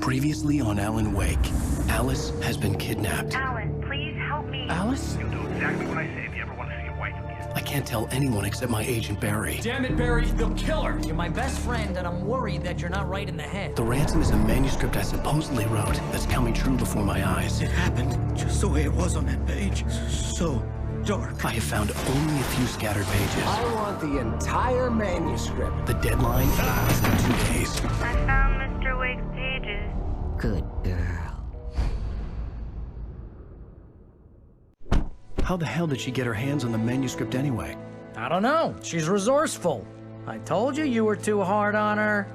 Previously on Alan Wake, Alice has been kidnapped. Alan, please help me. Alice? You'll do exactly what I say if you ever want to see your wife again. I can't tell anyone except my agent Barry. Damn it, Barry, they'll kill her! You're my best friend, and I'm worried that you're not right in the head. The ransom is a manuscript I supposedly wrote that's coming true before my eyes. It happened just the way it was on that page. So dark. I have found only a few scattered pages. I want the entire manuscript. The deadline is less than 2 days. I found Mr. Wake's pages. Good girl. How the hell did she get her hands on the manuscript anyway? I don't know. She's resourceful. I told you were too hard on her.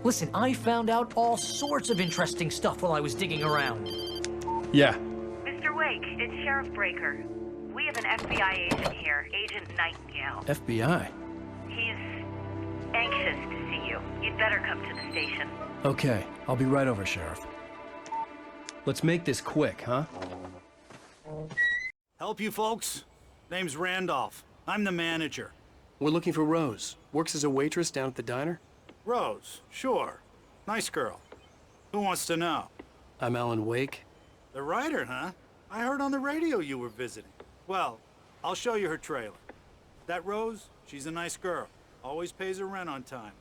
Listen, I found out all sorts of interesting stuff while I was digging around. Yeah. Mr. Wake, it's Sheriff Breaker. We have an FBI agent here, Agent Nightingale. FBI? He's anxious to see you. You'd better come to the station. Okay, I'll be right over, Sheriff. Let's make this quick, huh? Help you folks? Name's Randolph. I'm the manager. We're looking for Rose. Works as a waitress down at the diner. Rose, sure. Nice girl. Who wants to know? I'm Alan Wake. The writer, huh? I heard on the radio you were visiting. Well, I'll show you her trailer. That Rose, she's a nice girl. Always pays her rent on time.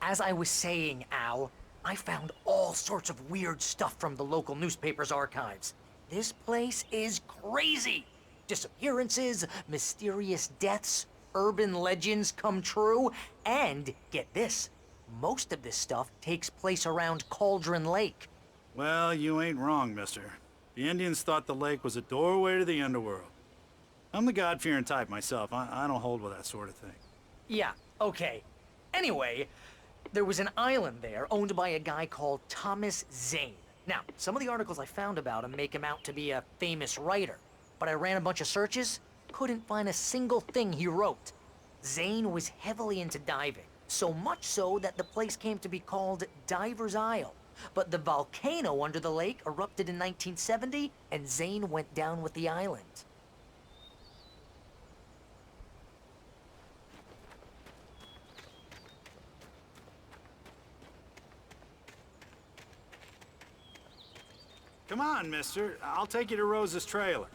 As I was saying, Al, I found all sorts of weird stuff from the local newspaper's archives. This place is crazy. Disappearances, mysterious deaths, urban legends come true, and get this, most of this stuff takes place around Cauldron Lake. Well, you ain't wrong, mister. The Indians thought the lake was a doorway to the underworld. I'm the God-fearing type myself. I don't hold with that sort of thing. Yeah, okay. Anyway, there was an island there owned by a guy called Thomas Zane. Now, some of the articles I found about him make him out to be a famous writer, but I ran a bunch of searches, couldn't find a single thing he wrote. Zane was heavily into diving, so much so that the place came to be called Diver's Isle. But the volcano under the lake erupted in 1970, and Zane went down with the island. Come on, mister. I'll take you to Rose's trailer.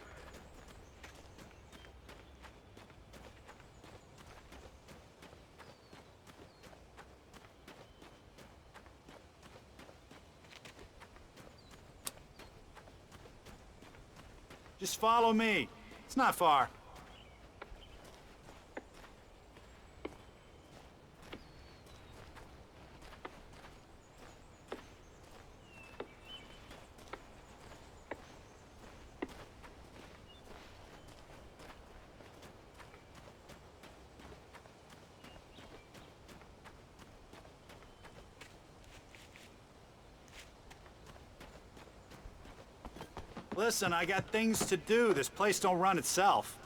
Just follow me. It's not far. Listen, I got things to do. This place don't run itself.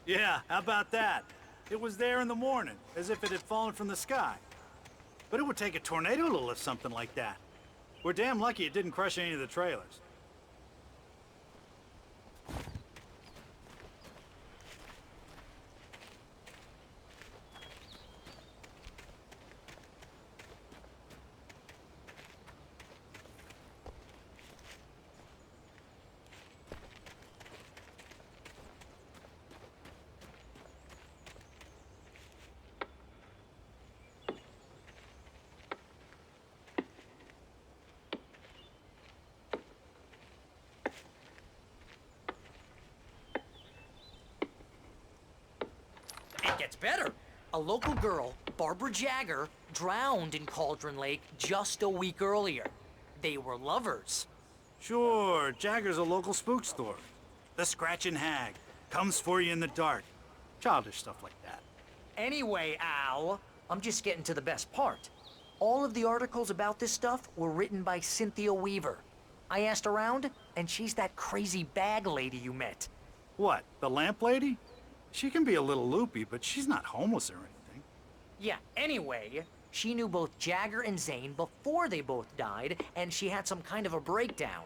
Yeah, how about that? It was there in the morning, as if it had fallen from the sky. But it would take a tornado to lift something like that. We're damn lucky it didn't crush any of the trailers. It gets better. A local girl, Barbara Jagger, drowned in Cauldron Lake just a week earlier. They were lovers. Sure, Jagger's a local spook store. The Scratchin' Hag comes for you in the dark. Childish stuff like that. Anyway, Al, I'm just getting to the best part. All of the articles about this stuff were written by Cynthia Weaver. I asked around, and she's that crazy bag lady you met. What, the lamp lady? She can be a little loopy, but she's not homeless or anything. Yeah, anyway, she knew both Jagger and Zane before they both died, and she had some kind of a breakdown.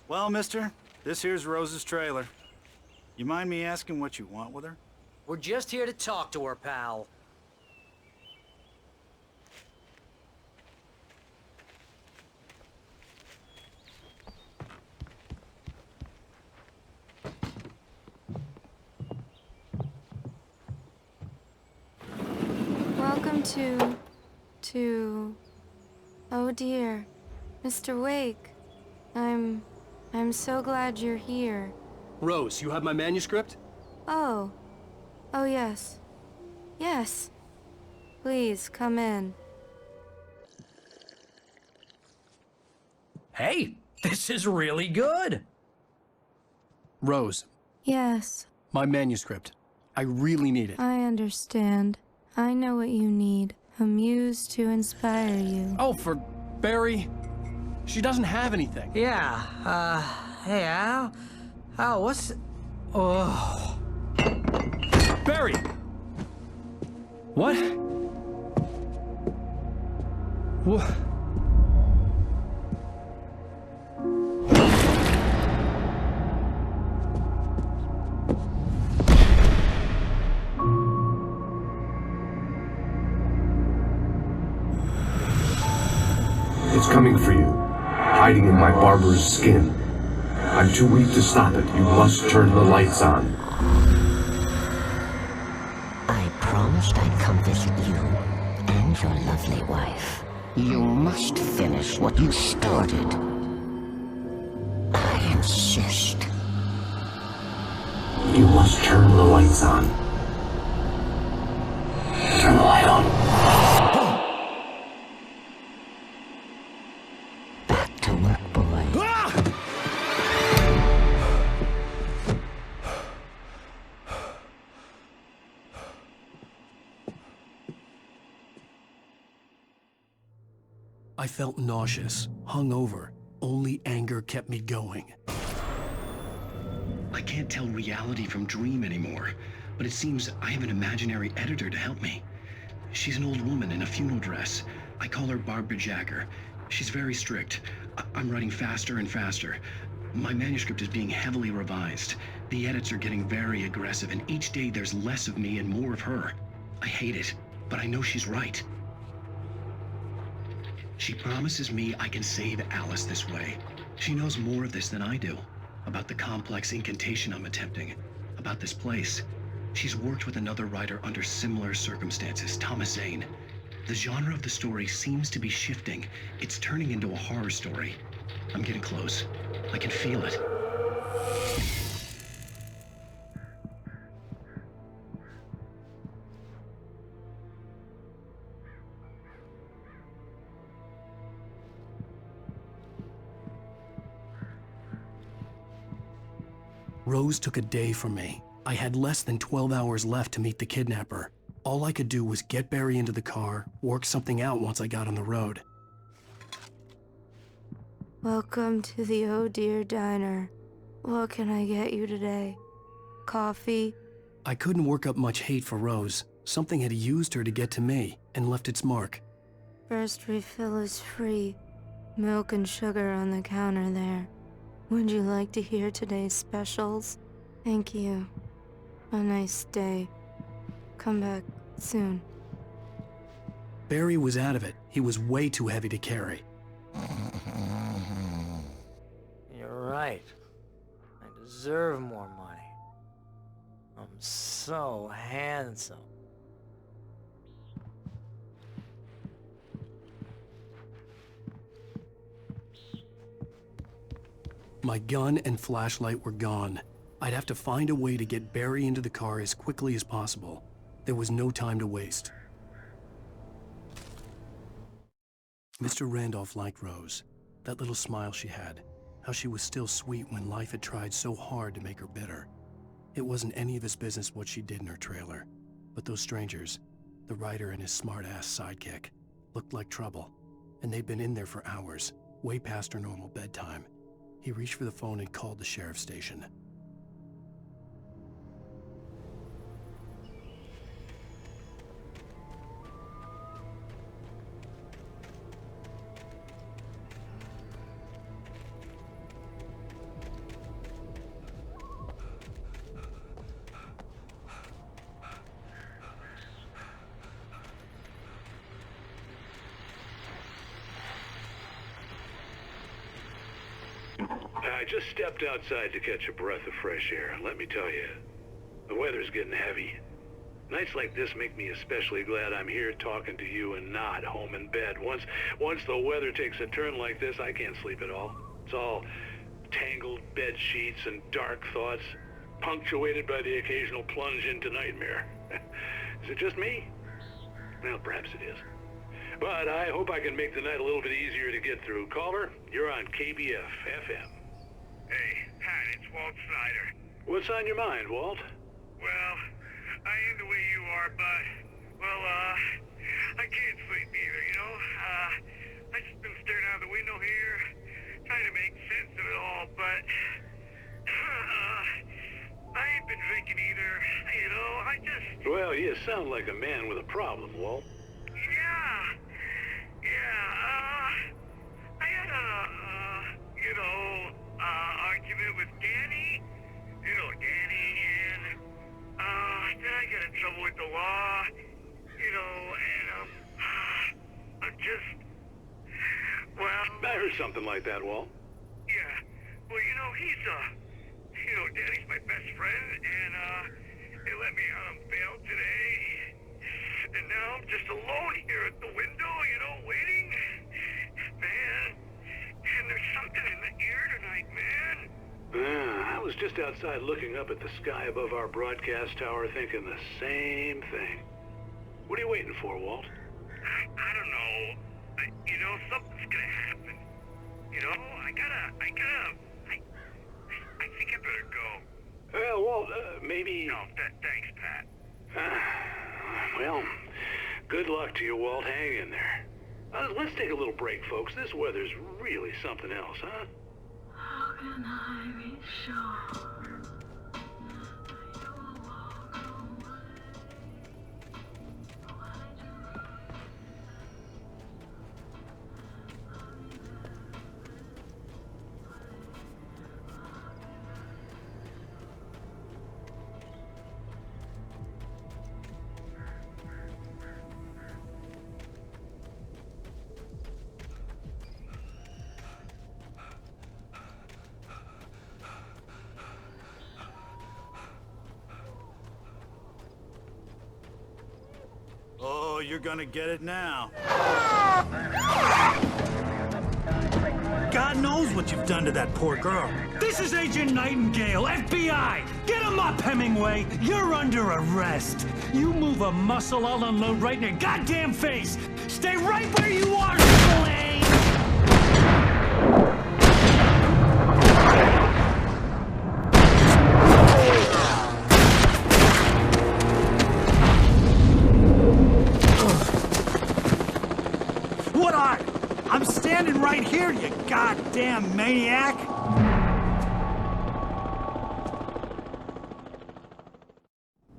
Well, mister, this here's Rose's trailer. You mind me asking what you want with her? We're just here to talk to her, pal. Welcome to... Oh dear, Mr. Wake. I'm so glad you're here. Rose, you have my manuscript? Oh. Oh yes. Yes. Please, come in. Hey, this is really good. Rose, Yes, my manuscript. I really need it. I understand. I know what you need. A muse to inspire you. Oh, for Barry. She doesn't have anything. Yeah, hey, Al? Al, what's... Oh... Barry! What? What? It's coming for you, hiding in my barber's skin. I'm too weak to stop it. You must turn the lights on. I promised I'd come visit you and your lovely wife. You must finish what you started. I insist. You must turn the lights on. Turn the light on. Back to work, boy. I felt nauseous, hungover. Only anger kept me going. I can't tell reality from dream anymore, but it seems I have an imaginary editor to help me. She's an old woman in a funeral dress. I call her Barbara Jagger. She's very strict. I'm writing faster and faster. My manuscript is being heavily revised. The edits are getting very aggressive, and each day there's less of me and more of her. I hate it, but I know she's right. She promises me I can save Alice this way. She knows more of this than I do. About the complex incantation I'm attempting. About this place. She's worked with another writer under similar circumstances, Thomas Zane. The genre of the story seems to be shifting. It's turning into a horror story. I'm getting close. I can feel it. Rose took a day from me. I had less than 12 hours left to meet the kidnapper. All I could do was get Barry into the car, work something out once I got on the road. Welcome to the Oh Dear Diner. What can I get you today? Coffee? I couldn't work up much hate for Rose. Something had used her to get to me and left its mark. First refill is free. Milk and sugar on the counter there. Would you like to hear today's specials? Thank you. a nice day. Come back soon. Barry was out of it. He was way too heavy to carry. You're right. I deserve more money. I'm so handsome. My gun and flashlight were gone. I'd have to find a way to get Barry into the car as quickly as possible. There was no time to waste. Mr. Randolph liked Rose. That little smile she had. How she was still sweet when life had tried so hard to make her bitter. It wasn't any of his business what she did in her trailer. But those strangers, the writer and his smart-ass sidekick, looked like trouble. And they'd been in there for hours, way past her normal bedtime. He reached for the phone and called the sheriff's station. I just stepped outside to catch a breath of fresh air, and let me tell you, the weather's getting heavy. Nights like this make me especially glad I'm here talking to you and not home in bed. Once the weather takes a turn like this, I can't sleep at all. It's all tangled bed sheets and dark thoughts, punctuated by the occasional plunge into nightmare. Is it just me? Well, perhaps it is. But I hope I can make the night a little bit easier to get through. Caller, you're on KBF FM. Hey, Pat, it's Walt Snyder. What's on your mind, Walt? Well, I ain't the way you are, but, I can't sleep either, you know? I just been staring out the window here, trying to make sense of it all, but, I ain't been drinking either, you know, I just... Well, you sound like a man with a problem, Walt. I had argument with Danny. You know Danny, and, then I got in trouble with the law, you know, and, I'm just, well... I heard something like that, Walt. Yeah, well, you know, Danny's my best friend, and, they let me out on bail today, and now I'm just alone here at the window, you know, waiting. Man, and there's something in the air tonight, man. I was just outside looking up at the sky above our broadcast tower thinking the same thing. What are you waiting for, Walt? I don't know. You know, something's gonna happen. You know, I think I better go. Well, Walt, maybe... No, thanks, Pat. Well, good luck to you, Walt. Hang in there. Let's take a little break, folks. This weather's really something else, huh? How can I be sure? Oh, you're gonna get it now. God knows what you've done to that poor girl. This is Agent Nightingale, FBI! Get him up, Hemingway! You're under arrest. You move a muscle, I'll unload right in your goddamn face! Stay right where you are, Spillane! I'm standing right here, you goddamn maniac!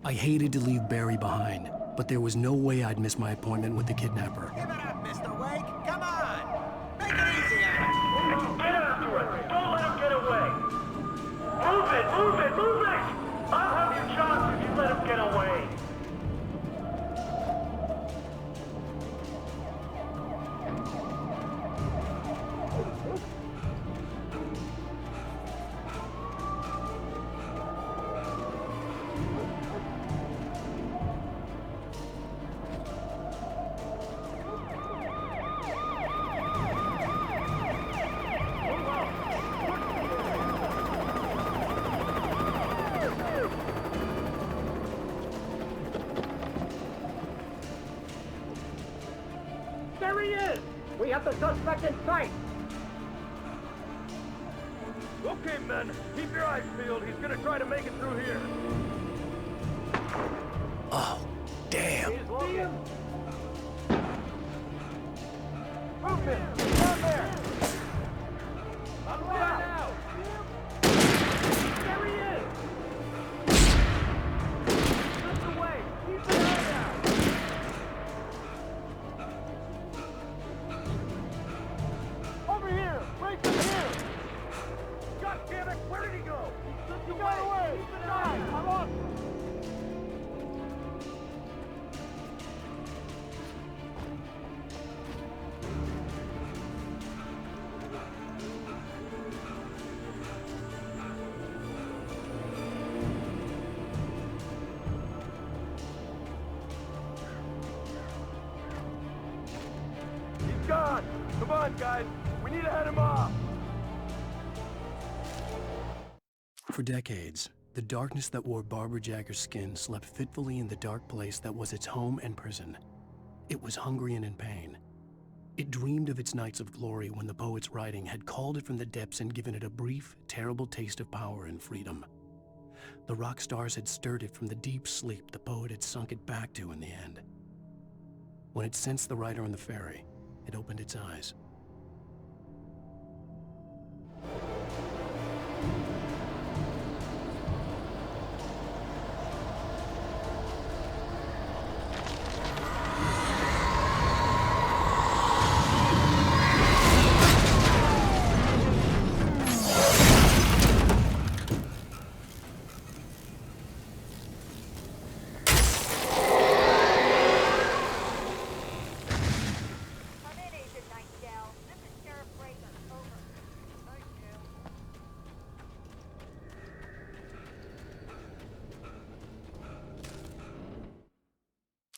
I hated to leave Barry behind, but there was no way I'd miss my appointment with the kidnapper. Give it up, Mr. Wake! Come on! Make it easy on him! Get after it! Don't let him get away! Move it! Move it! Move it! I'll have you, John, if you he is! We have the suspect in sight! Okay, men, keep your eyes peeled. He's gonna try to make it through here. Oh, damn. See him? Move him! Down there! On the ground now! There he is! Slip away! Keep an eye out! Over here! Right from here! God damn it! Where did he go? He slipped away! Keep an eye! I lost him! He's gone! Come on, guys! We need to head him off! For decades, the darkness that wore Barbara Jagger's skin slept fitfully in the dark place that was its home and prison. It was hungry and in pain. It dreamed of its nights of glory when the poet's writing had called it from the depths and given it a brief, terrible taste of power and freedom. The rock stars had stirred it from the deep sleep the poet had sunk it back to in the end. When it sensed the writer on the ferry, it opened its eyes.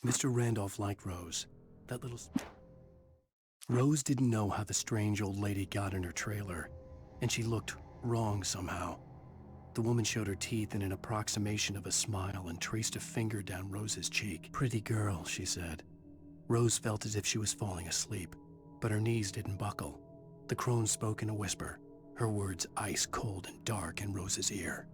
Mr. Randolph liked Rose. That little... Rose didn't know how the strange old lady got in her trailer, and she looked wrong somehow. The woman showed her teeth in an approximation of a smile and traced a finger down Rose's cheek. "Pretty girl," she said. Rose felt as if she was falling asleep, but her knees didn't buckle. The crone spoke in a whisper, her words ice cold and dark in Rose's ear.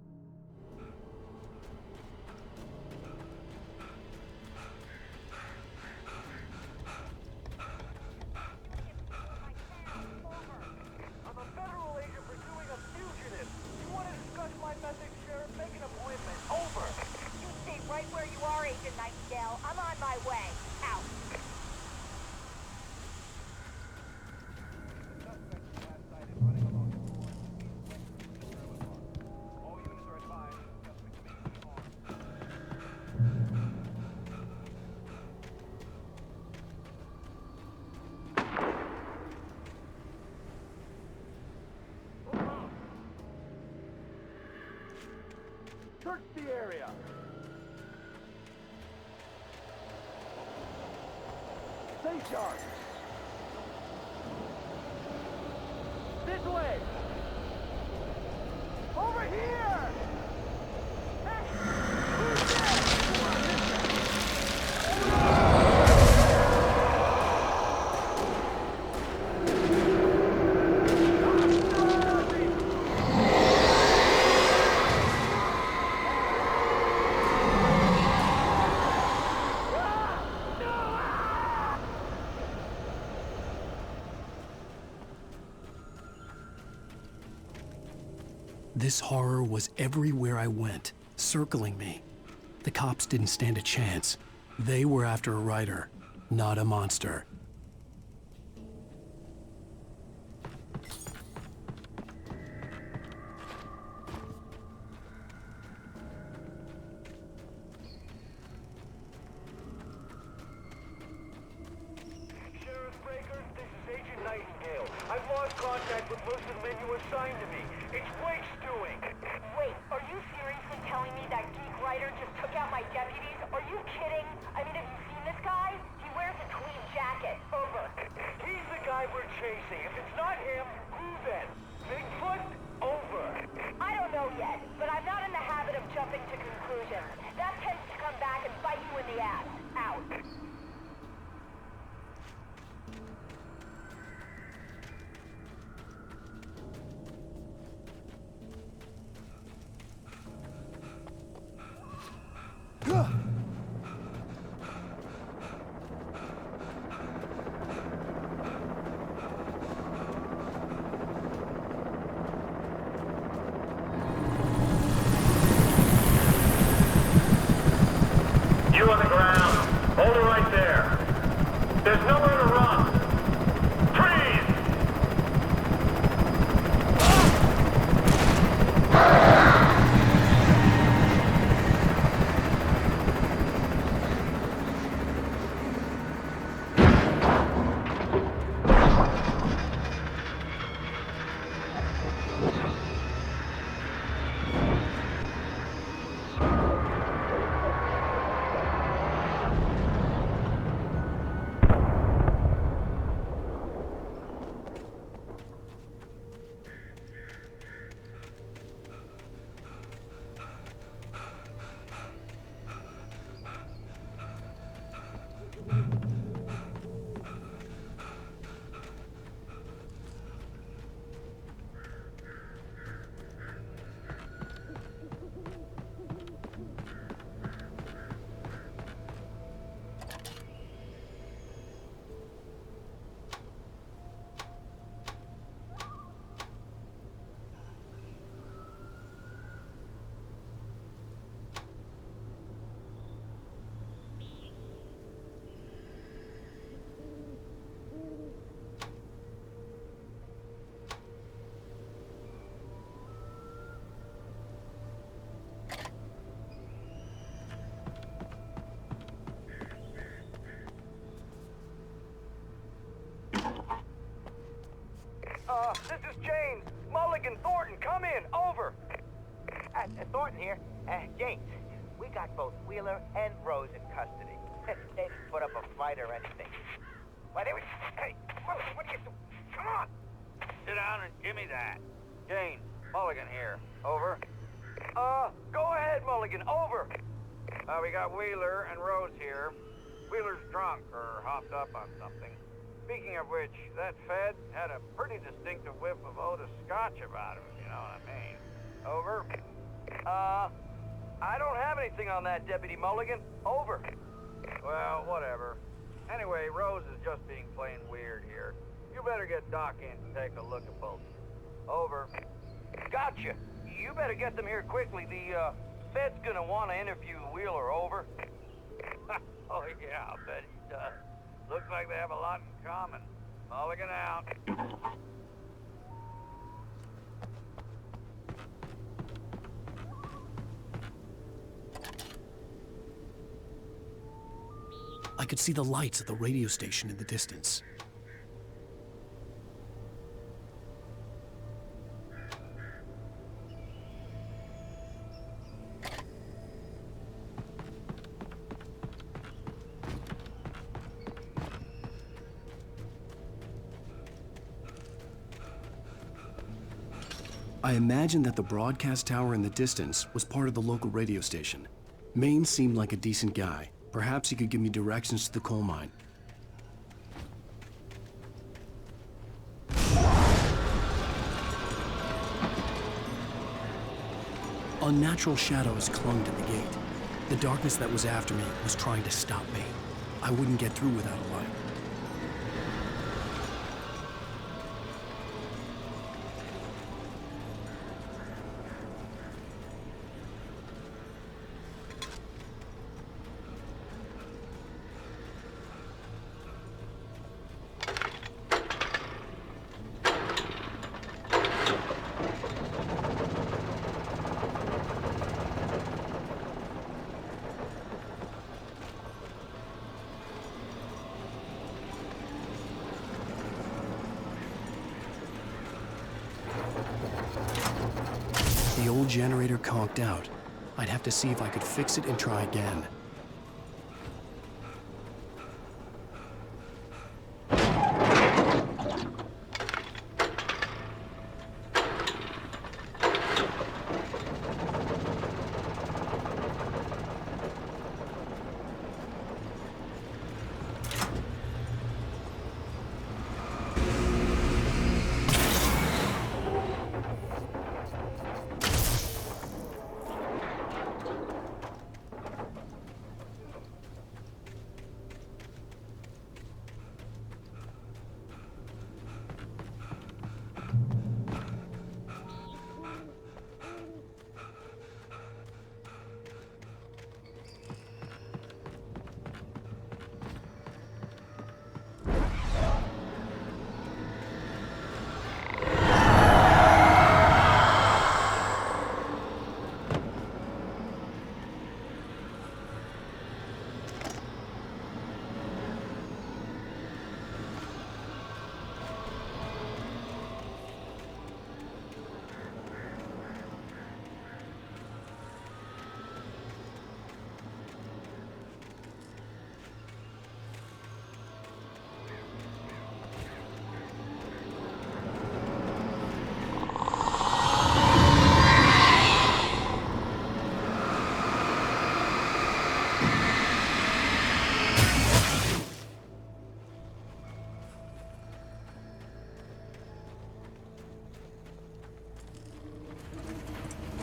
Search the area! Stay sharp! This way! Over here! Hey! Who's This horror was everywhere I went, circling me. The cops didn't stand a chance. They were after a writer, not a monster. Sheriff Breaker, this is Agent Nightingale. I've lost contact with most of the men you assigned to me. It's Blake's doing. Wait, are you seriously telling me that geek writer just took out my deputies? Are you kidding? I mean, have you seen this guy? He wears a tweed jacket. Over. He's the guy we're chasing. If it's not him, who then? Bigfoot? Over. I don't know yet, but I'm not in the habit of jumping to conclusions. That tends to come back and bite you in the ass. Out. There's nowhere to run. Freeze! This is James. Mulligan, Thornton, come in. Over. Thornton here. James, we got both Wheeler and Rose in custody. They didn't put up a fight or anything. Why, they were... Hey, Mulligan, what are you doing? Come on! Sit down and give me that. James, Mulligan here. Over. Go ahead, Mulligan. Over. We got Wheeler and Rose here. Wheeler's drunk or hopped up on something. Speaking of which, that Fed had a pretty distinctive whiff of Otis Scotch about him, if you know what I mean. Over. I don't have anything on that, Deputy Mulligan. Over. Well, whatever. Anyway, Rose is just being plain weird here. You better get Doc in to take a look at both. Over. Gotcha. You better get them here quickly. The, Fed's gonna want to interview Wheeler. Over. Oh, yeah, I'll bet he does. Looks like they have a lot in common. Mulligan out. I could see the lights at the radio station in the distance. I imagined that the broadcast tower in the distance was part of the local radio station. Maine seemed like a decent guy. Perhaps he could give me directions to the coal mine. Unnatural shadows clung to the gate. The darkness that was after me was trying to stop me. I wouldn't get through without a light. The old generator conked out. I'd have to see if I could fix it and try again.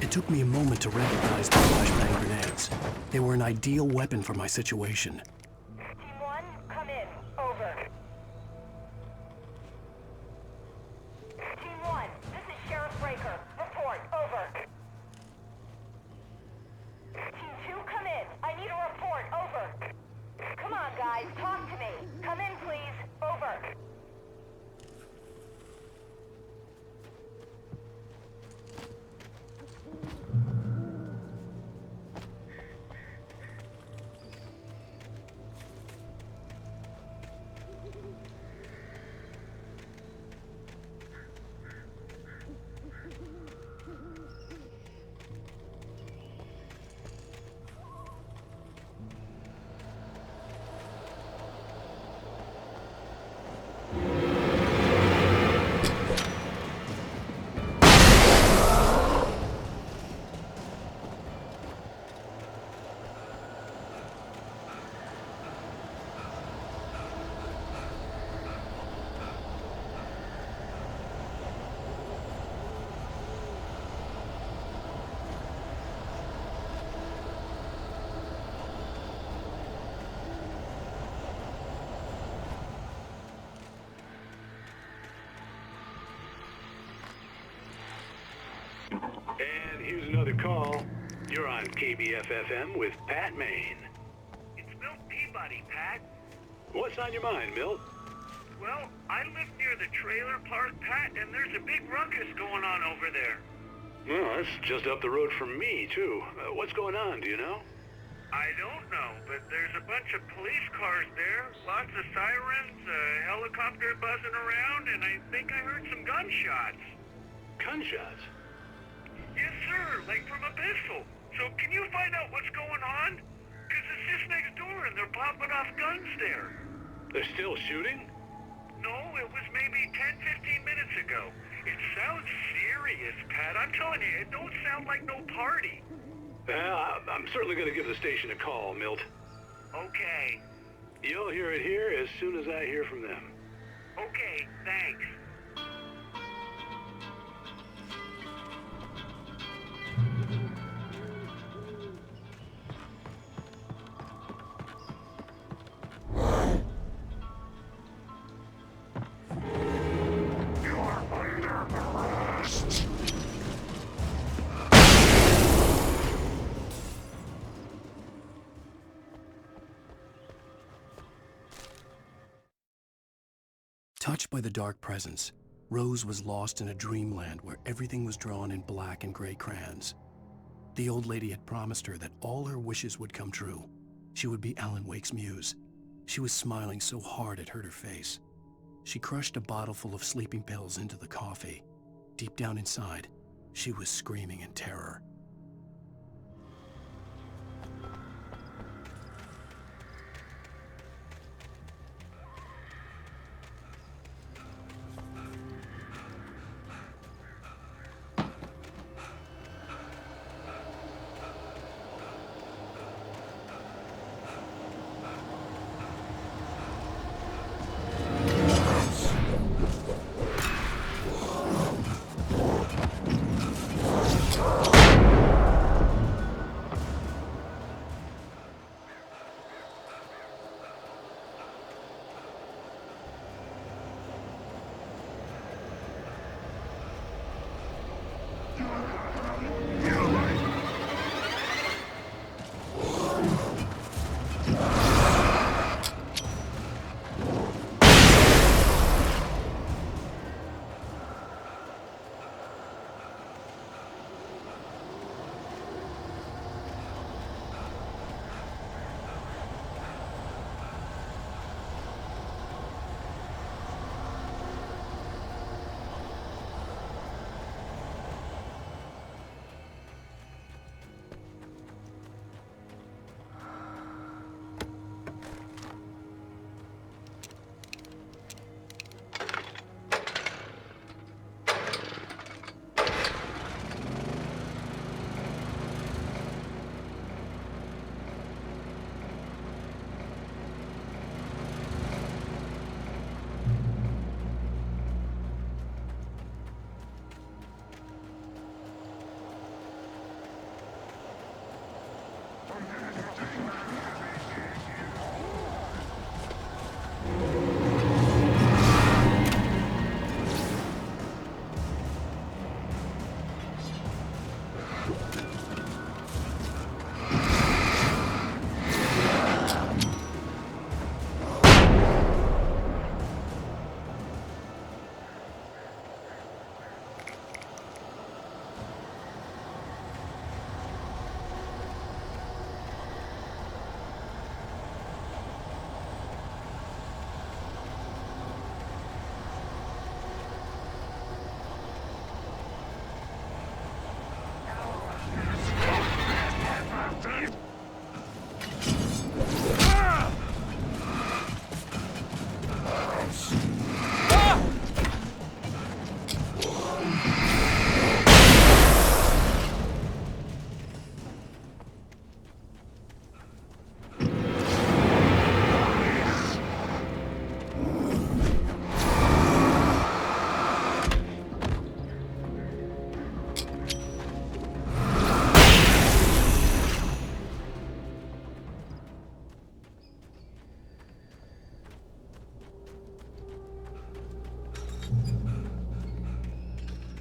It took me a moment to recognize the flashbang grenades. They were an ideal weapon for my situation. Team 1, come in. Over. Team 1, this is Sheriff Breaker. Report. Over. Team 2, come in. I need a report. Over. Come on, guys. Talk to me. Come in, please. Over. And here's another call. You're on KBF-FM with Pat Maine. It's Milt Peabody, Pat. What's on your mind, Milt? Well, I live near the trailer park, Pat, and there's a big ruckus going on over there. Well, that's just up the road from me, too. What's going on, do you know? I don't know, but there's a bunch of police cars there, lots of sirens, a helicopter buzzing around, and I think I heard some gunshots. Gunshots? Yes, sir, like from a pistol. So can you find out what's going on? Because it's just next door and they're popping off guns there. They're still shooting? No, it was maybe 10, 15 minutes ago. It sounds serious, Pat. I'm telling you, it don't sound like no party. I'm certainly going to give the station a call, Milt. Okay. You'll hear it here as soon as I hear from them. Okay, thanks. Touched by the dark presence, Rose was lost in a dreamland where everything was drawn in black and gray crayons. The old lady had promised her that all her wishes would come true. She would be Alan Wake's muse. She was smiling so hard it hurt her face. She crushed a bottle full of sleeping pills into the coffee. Deep down inside, she was screaming in terror.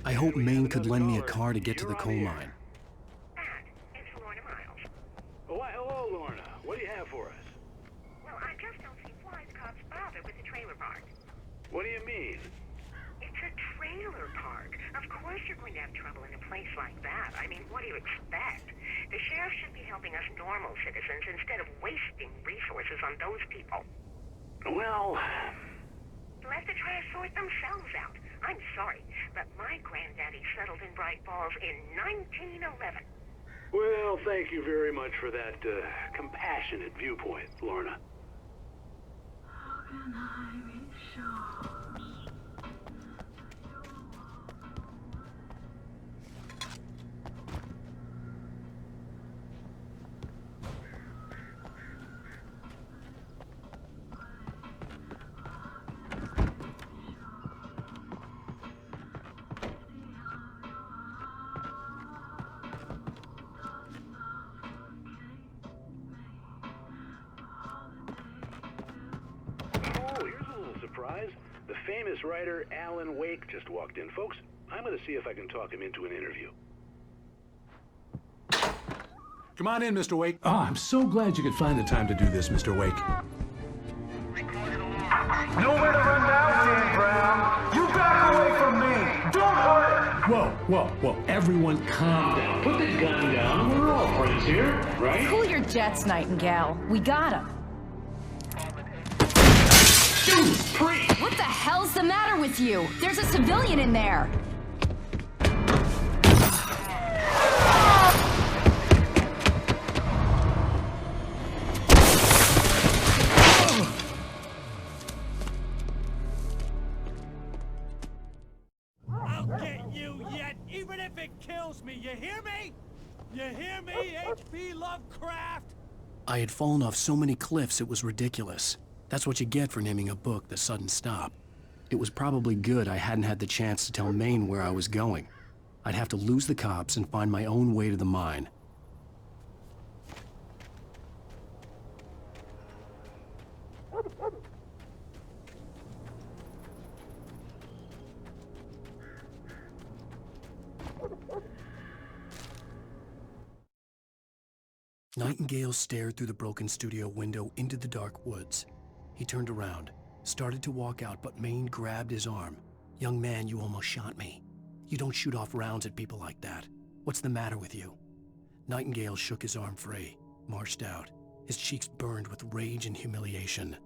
I hoped Maine could lend me a car to get to the coal mine. Why, hello, Lorna. What do you have for us? Well, I just don't see why the cops bother with the trailer park. What do you mean? It's a trailer park. Of course you're going to have trouble in a place like that. I mean, what do you expect? The sheriff should be helping us normal citizens instead of wasting resources on those people. Well... Let the trash sort themselves out. I'm sorry, but my granddaddy settled in Bright Falls in 1911. Well, thank you very much for that, compassionate viewpoint, Lorna. How can I be sure? The famous writer Alan Wake just walked in. Folks, I'm going to see if I can talk him into an interview. Come on in, Mr. Wake. Oh, I'm so glad you could find the time to do this, Mr. Wake. Nowhere to run now, Dan Brown. You back away from me. Don't hurt it. Whoa. Everyone calm down. Put the gun down. We're all friends here, right? Cool your jets, Nightingale. We got him. What the hell's the matter with you? There's a civilian in there. I'll get you yet, even if it kills me. You hear me? You hear me, H.P. Lovecraft? I had fallen off so many cliffs it was ridiculous. That's what you get for naming a book The Sudden Stop. It was probably good I hadn't had the chance to tell Maine where I was going. I'd have to lose the cops and find my own way to the mine. Nightingale stared through the broken studio window into the dark woods. He turned around, started to walk out, but Maine grabbed his arm. "Young man, you almost shot me. You don't shoot off rounds at people like that. What's the matter with you?" Nightingale shook his arm free, marched out. His cheeks burned with rage and humiliation.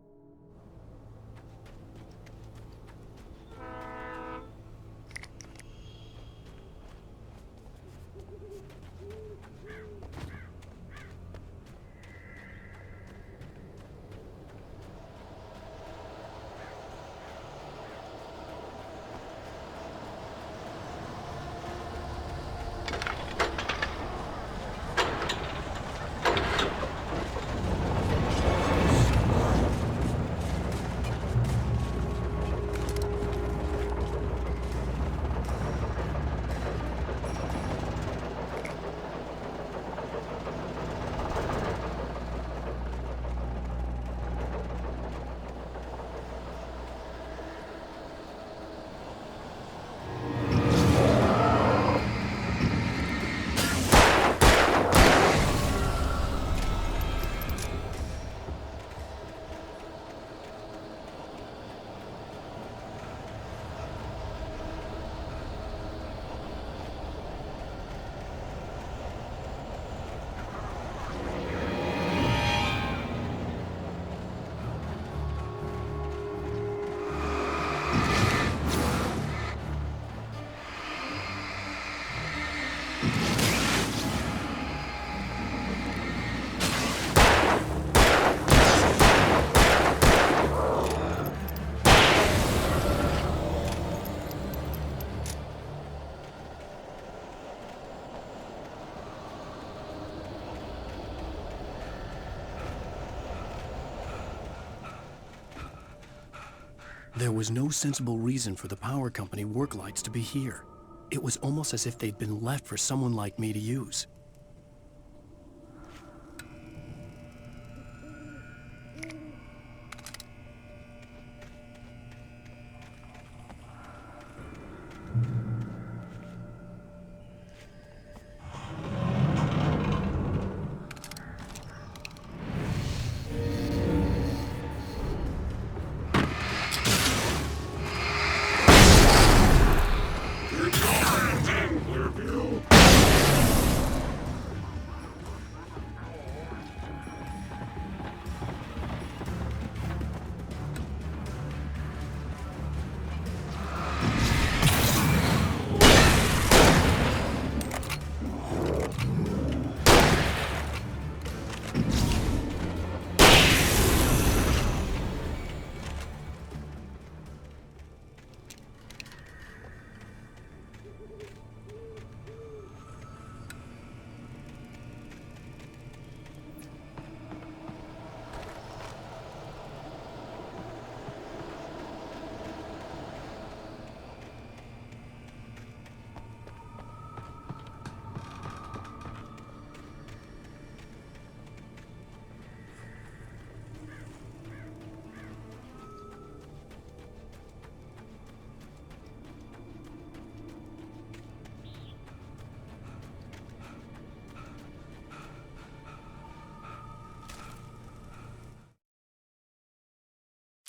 There was no sensible reason for the power company work lights to be here. It was almost as if they'd been left for someone like me to use.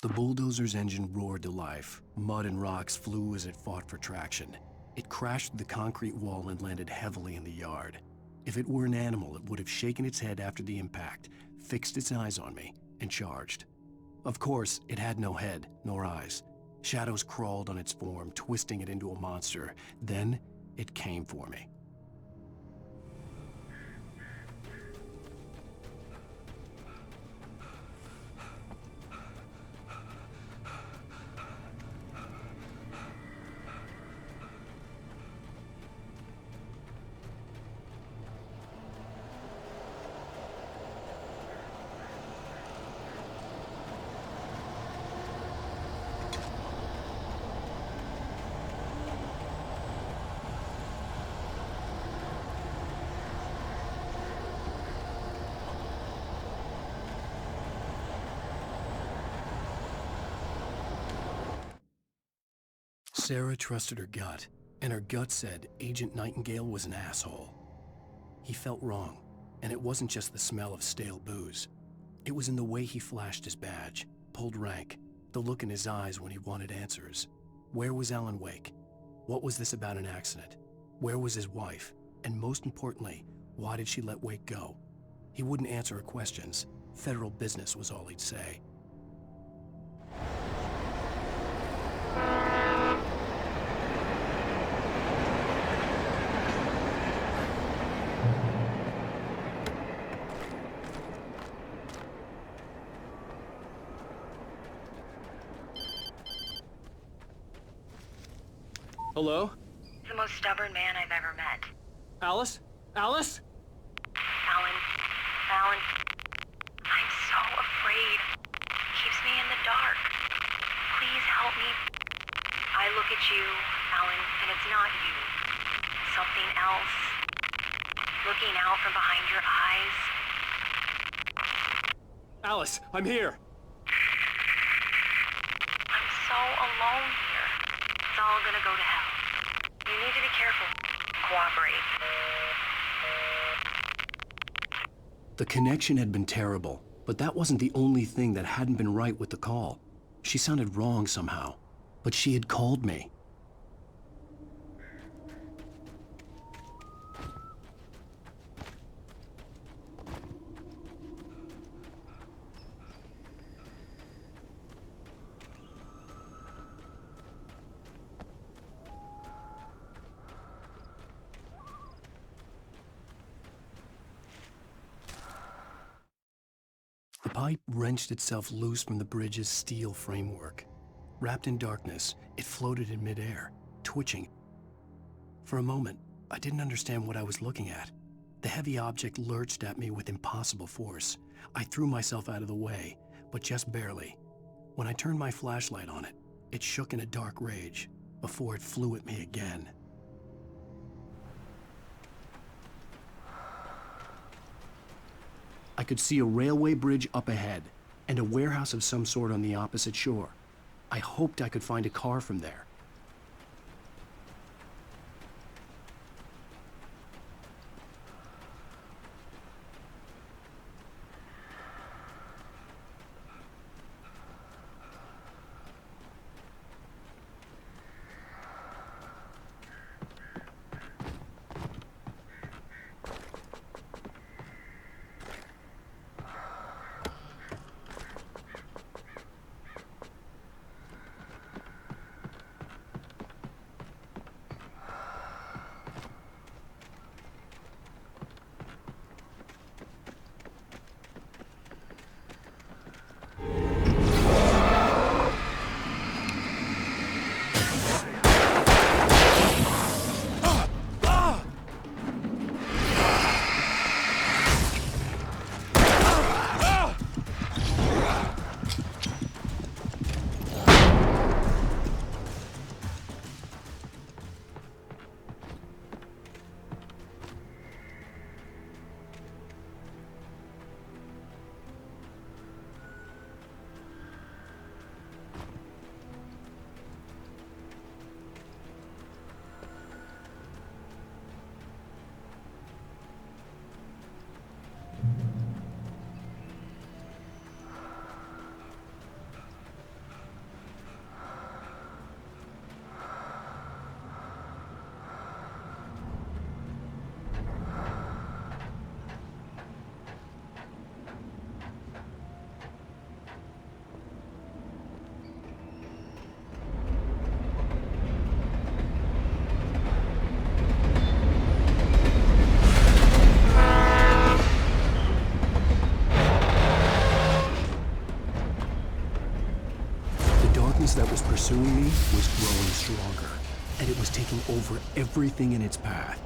The bulldozer's engine roared to life. Mud and rocks flew as it fought for traction. It crashed through the concrete wall and landed heavily in the yard. If it were an animal, it would have shaken its head after the impact, fixed its eyes on me, and charged. Of course, it had no head, nor eyes. Shadows crawled on its form, twisting it into a monster. Then, it came for me. Sarah trusted her gut, and her gut said Agent Nightingale was an asshole. He felt wrong, and it wasn't just the smell of stale booze. It was in the way he flashed his badge, pulled rank, the look in his eyes when he wanted answers. Where was Alan Wake? What was this about an accident? Where was his wife? And most importantly, why did she let Wake go? He wouldn't answer her questions. Federal business was all he'd say. Hello? The most stubborn man I've ever met. Alice? Alice? Alan, I'm so afraid. Keeps me in the dark. Please help me. I look at you, Alan, and it's not you. Something else. Looking out from behind your eyes. Alice, I'm here. I'm so alone here. It's all gonna go to hell. You need to be careful. Cooperate. The connection had been terrible, but that wasn't the only thing that hadn't been right with the call. She sounded wrong somehow, but she had called me. The pipe wrenched itself loose from the bridge's steel framework. Wrapped in darkness, it floated in midair, twitching. For a moment, I didn't understand what I was looking at. The heavy object lurched at me with impossible force. I threw myself out of the way, but just barely. When I turned my flashlight on it, it shook in a dark rage before it flew at me again. I could see a railway bridge up ahead and a warehouse of some sort on the opposite shore. I hoped I could find a car from there. darkness that was pursuing me was growing stronger, and it was taking over everything in its path.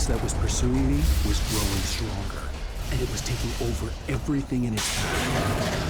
That was pursuing me was growing stronger, and it was taking over everything in its path.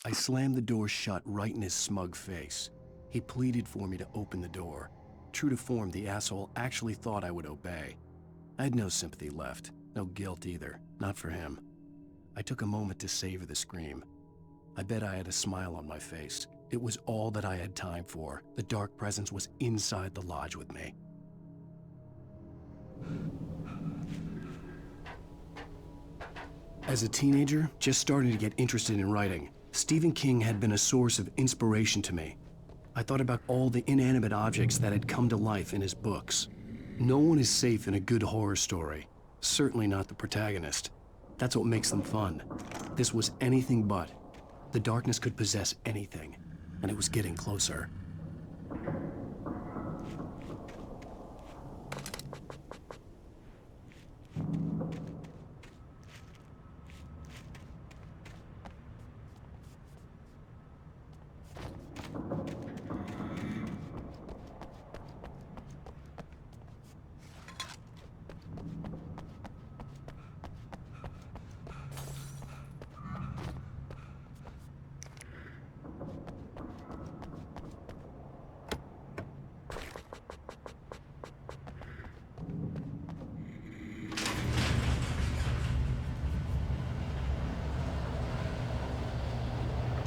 I slammed the door shut right in his smug face. He pleaded for me to open the door. True to form, the asshole actually thought I would obey. I had no sympathy left, no guilt either, not for him. I took a moment to savor the scream. I bet I had a smile on my face. It was all that I had time for. The dark presence was inside the lodge with me. As a teenager, just starting to get interested in writing, Stephen King had been a source of inspiration to me. I thought about all the inanimate objects that had come to life in his books. No one is safe in a good horror story. Certainly not the protagonist. That's what makes them fun. This was anything but. The darkness could possess anything, and it was getting closer.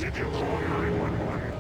Did you call 911?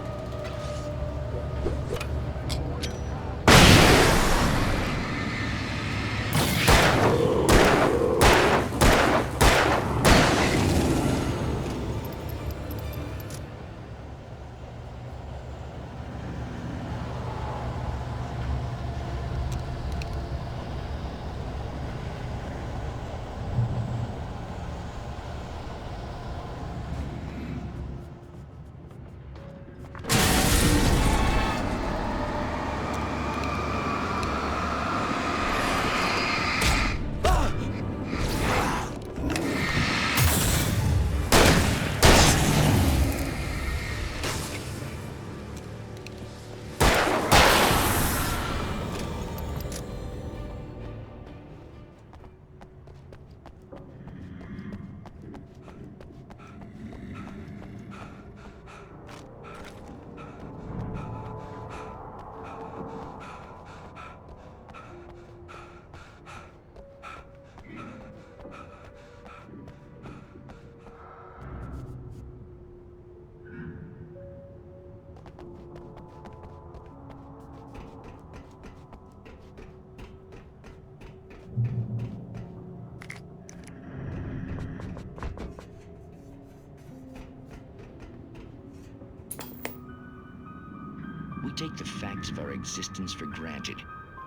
take the facts of our existence for granted,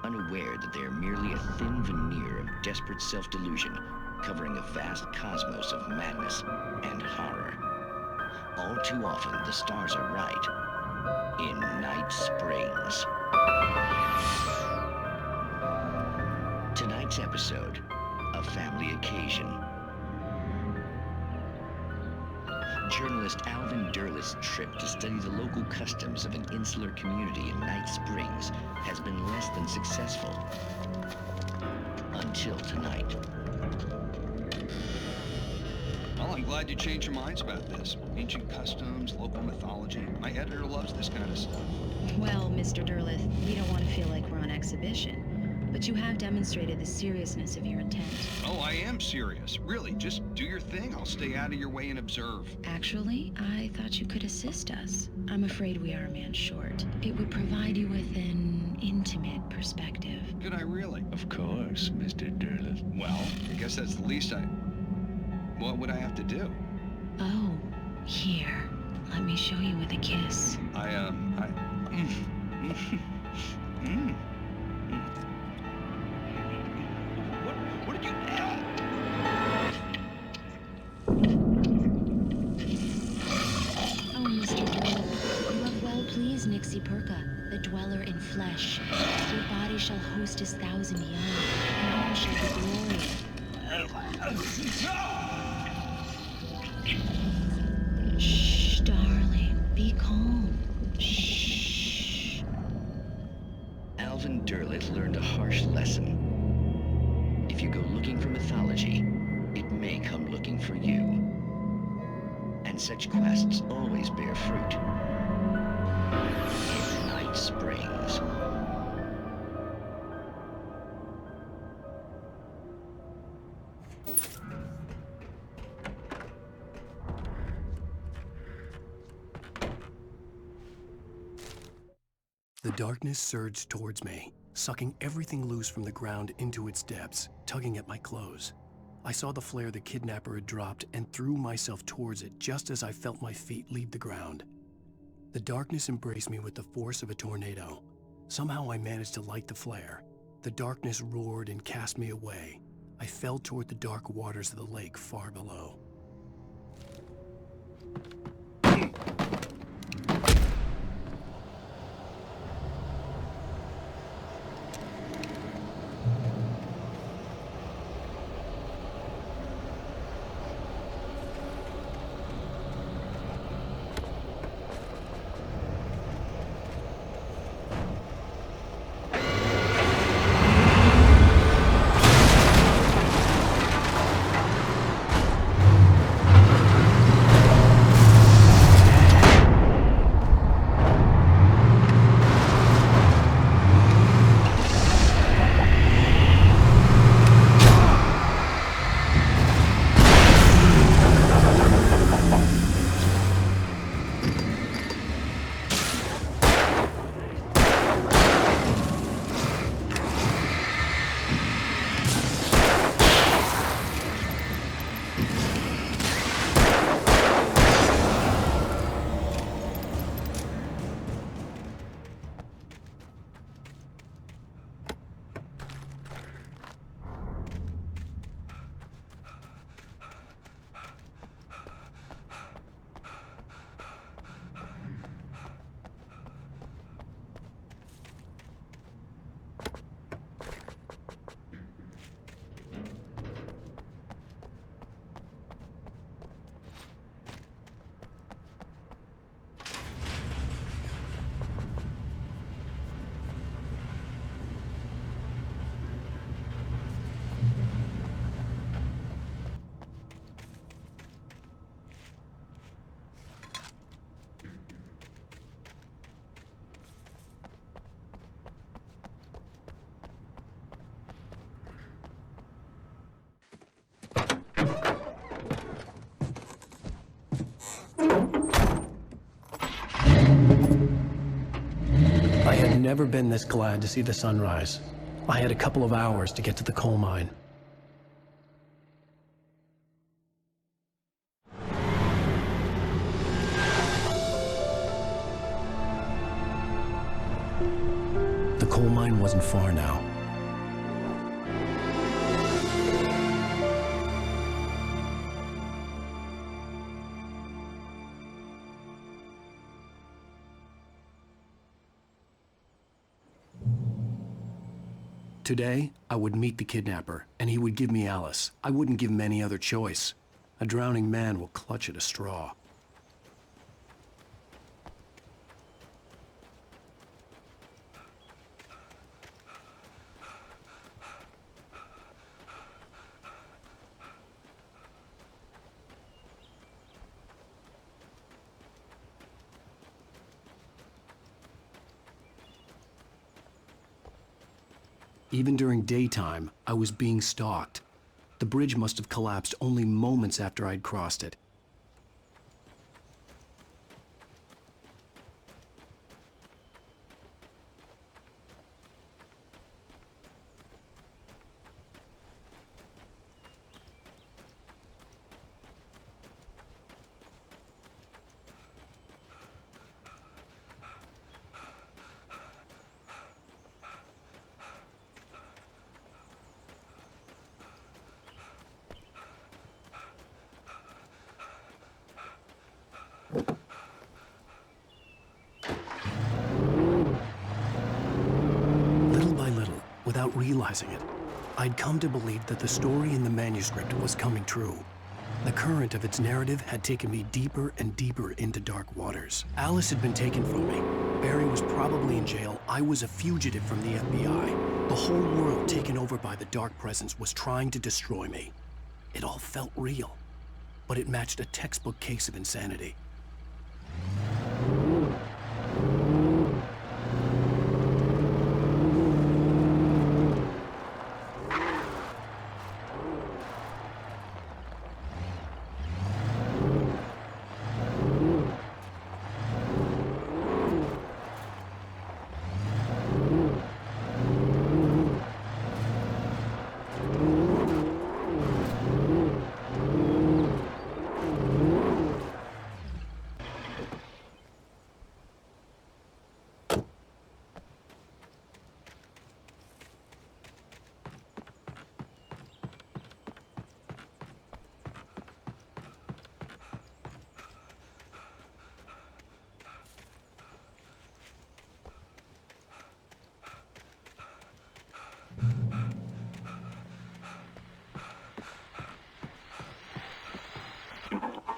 unaware that they are merely a thin veneer of desperate self-delusion covering a vast cosmos of madness and horror. All too often, the stars are right. In Night Springs. Tonight's episode, A Family Occasion. Journalist Alvin Derleth's trip to study the local customs of an insular community in Night Springs has been less than successful. Until tonight. Well, I'm glad you changed your minds about this. Ancient customs, local mythology. My editor loves this kind of stuff. Well, Mr. Derleth, we don't want to feel like we're on exhibition. But you have demonstrated the seriousness of your intent. Oh, I am serious. Really, just do your thing. I'll stay out of your way and observe. Actually, I thought you could assist us. I'm afraid we are a man short. It would provide you with an intimate perspective. Could I really? Of course, Mr. Derleth. Well, I guess that's the least I... What would I have to do? Oh, here. Let me show you with a kiss. What did you... Oh, Mr. Derleth, you have well pleased Nixie Perka, the dweller in flesh. Your body shall host 1,000 young, and all shall be glorious. Shh, darling, be calm. Shh. Alvin Derleth learned a harsh lesson. If you go looking for mythology, it may come looking for you. And such quests always bear fruit. In Night Springs. The darkness surged towards me, sucking everything loose from the ground into its depths, tugging at my clothes. I saw the flare the kidnapper had dropped and threw myself towards it just as I felt my feet leave the ground. The darkness embraced me with the force of a tornado. Somehow I managed to light the flare. The darkness roared and cast me away. I fell toward the dark waters of the lake far below. I had never been this glad to see the sunrise. I had a couple of hours to get to the coal mine. coal mine wasn't far now. Today, I would meet the kidnapper, and he would give me Alice. I wouldn't give him any other choice. A drowning man will clutch at a straw. Even during daytime, I was being stalked. The bridge must have collapsed only moments after I'd crossed it. Little by little, without realizing it, I'd come to believe that the story in the manuscript was coming true. The current of its narrative had taken me deeper and deeper into dark waters. Alice had been taken from me. Barry was probably in jail. I was a fugitive from the FBI. The whole world taken over by the dark presence was trying to destroy me. It all felt real, but it matched a textbook case of insanity.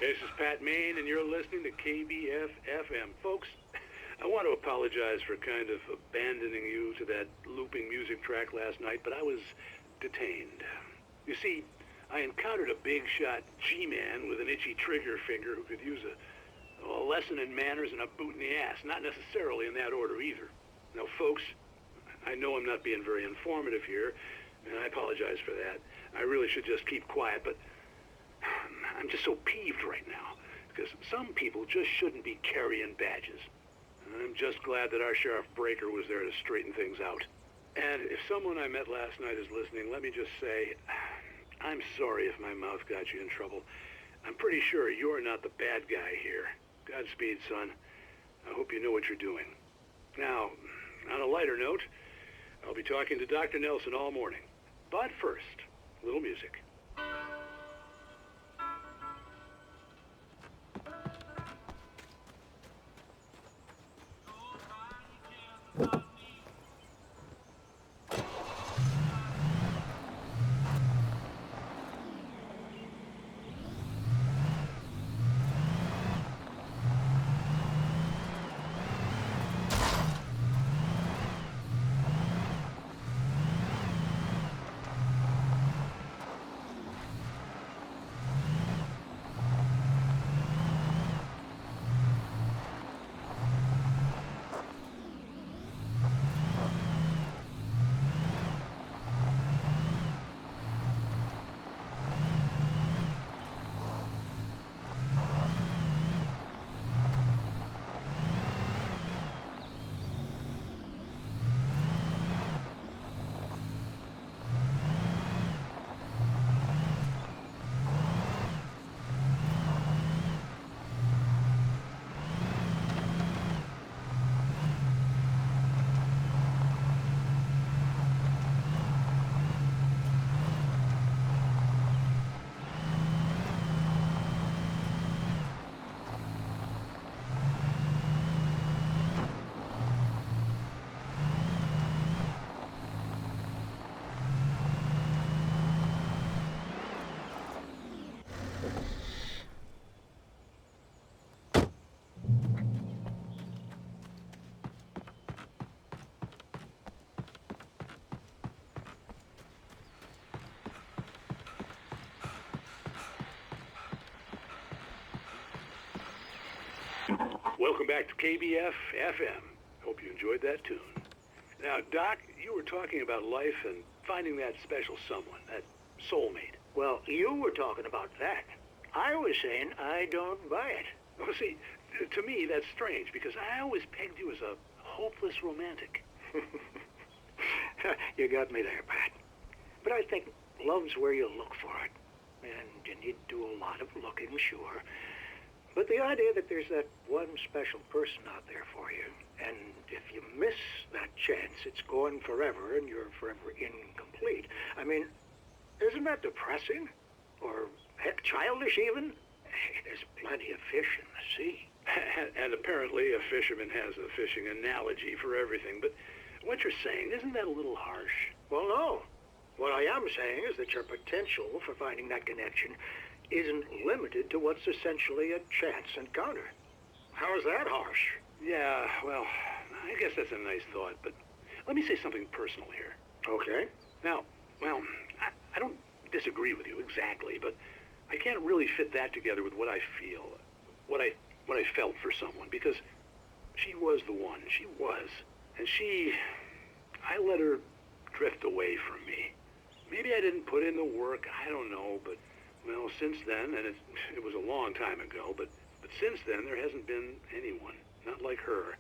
This is Pat Main, and you're listening to KBF-FM. Folks, I want to apologize for kind of abandoning you to that looping music track last night, but I was detained. You see, I encountered a big-shot G-man with an itchy trigger finger who could use a lesson in manners and a boot in the ass, not necessarily in that order either. Now, folks, I know I'm not being very informative here, and I apologize for that. I really should just keep quiet, but I'm just so peeved right now, because some people just shouldn't be carrying badges. And I'm just glad that our Sheriff Breaker was there to straighten things out. And if someone I met last night is listening, let me just say, I'm sorry if my mouth got you in trouble. I'm pretty sure you're not the bad guy here. Godspeed, son. I hope you know what you're doing. Now, on a lighter note, I'll be talking to Dr. Nelson all morning. But first, a little music. Welcome back to KBF FM. Hope you enjoyed that tune. Now, Doc, you were talking about life and finding that special someone, that soulmate. Well, you were talking about that. I was saying I don't buy it. Well, see, to me, that's strange, because I always pegged you as a hopeless romantic. You got me there, Pat. But I think love's where you look for it. And you need to do a lot of looking, sure. But the idea that there's that one special person out there for you, and if you miss that chance, it's gone forever, and you're forever incomplete. I mean, isn't that depressing? Or, heck, childish even? There's plenty of fish in the sea. And apparently a fisherman has a fishing analogy for everything, but what you're saying, isn't that a little harsh? Well, no. What I am saying is that your potential for finding that connection isn't limited to what's essentially a chance encounter. How is that harsh? Yeah, well, I guess that's a nice thought, but let me say something personal here. Okay. Now, well, I don't disagree with you exactly, but I can't really fit that together with what I feel, what I felt for someone, because she was the one. She was. And I let her drift away from me. Maybe I didn't put in the work, I don't know, but, well, since then, and it was a long time ago, but since then there hasn't been anyone, not like her.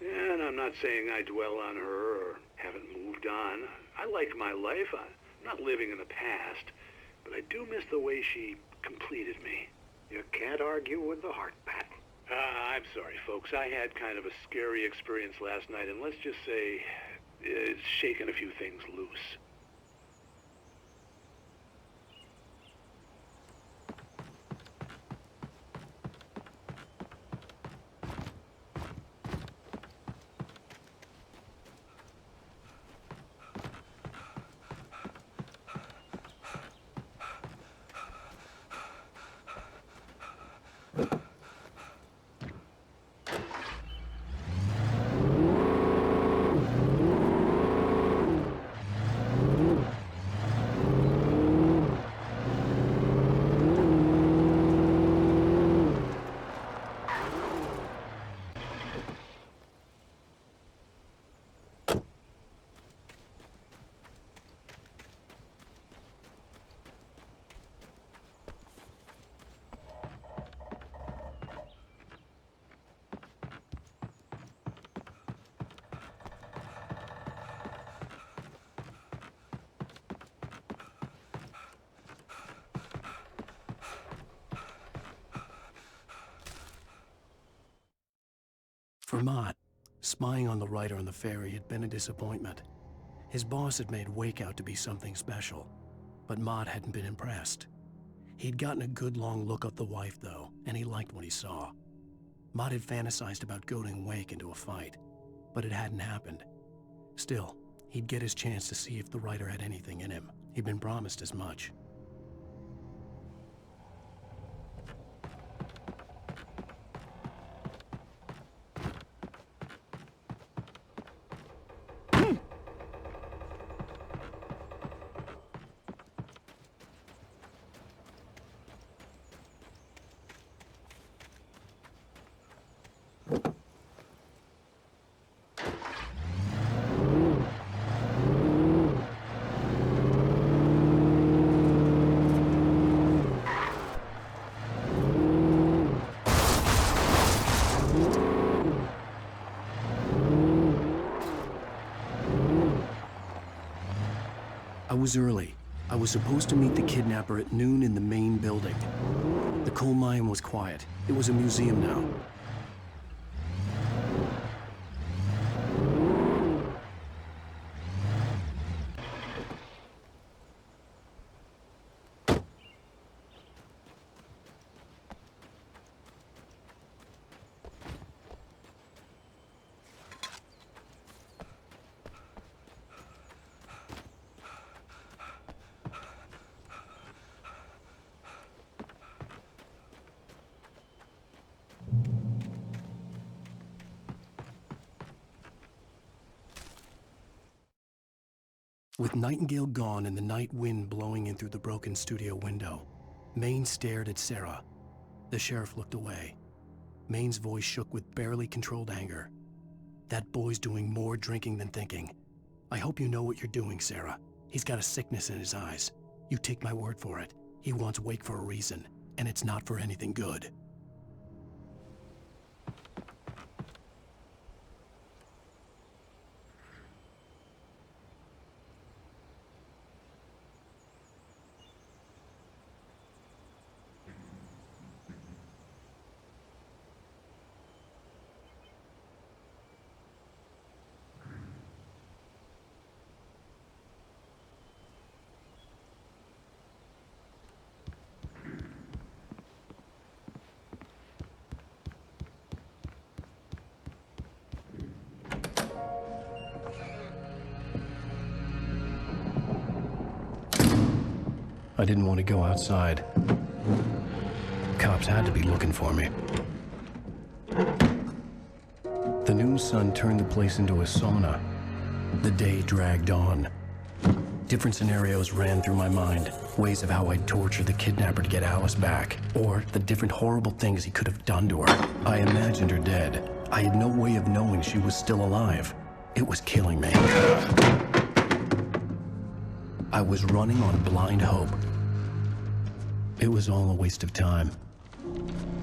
And I'm not saying I dwell on her or haven't moved on. I like my life. I'm not living in the past, but I do miss the way she completed me. You can't argue with the heart, Pat. I'm sorry, folks. I had kind of a scary experience last night, and let's just say it's shaken a few things loose. For Mott, spying on the writer on the ferry had been a disappointment. His boss had made Wake out to be something special, but Mott hadn't been impressed. He'd gotten a good long look at the wife, though, and he liked what he saw. Mott had fantasized about goading Wake into a fight, but it hadn't happened. Still, he'd get his chance to see if the writer had anything in him. He'd been promised as much. I was early. I was supposed to meet the kidnapper at noon in the main building. The coal mine was quiet. It was a museum now. With Nightingale gone and the night wind blowing in through the broken studio window, Maine stared at Sarah. The sheriff looked away. Maine's voice shook with barely controlled anger. That boy's doing more drinking than thinking. I hope you know what you're doing, Sarah. He's got a sickness in his eyes. You take my word for it. He wants Wake for a reason, and it's not for anything good. I didn't want to go outside. Cops had to be looking for me. The noon sun turned the place into a sauna. The day dragged on. Different scenarios ran through my mind. Ways of how I'd torture the kidnapper to get Alice back. Or the different horrible things he could have done to her. I imagined her dead. I had no way of knowing she was still alive. It was killing me. I was running on blind hope. It was all a waste of time.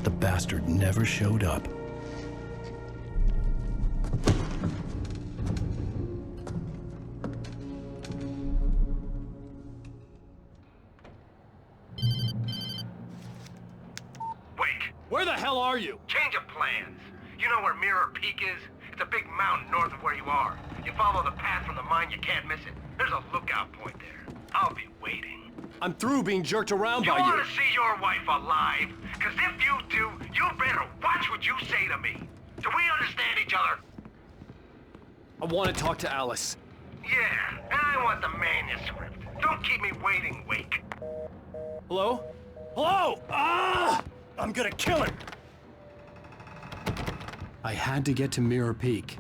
The bastard never showed up. Wake! Where the hell are you? Change of plans. You know where Mirror Peak is? It's a big mountain north of where you are. You follow the path from the mine, you can't miss it. There's a lookout point there. I'll be waiting. I'm through being jerked around by you. You want to see your wife alive? Because if you do, you better watch what you say to me. Do we understand each other? I want to talk to Alice. Yeah, and I want the manuscript. Don't keep me waiting, Wake. Hello? Hello! Ah! I'm gonna kill him! I had to get to Mirror Peak.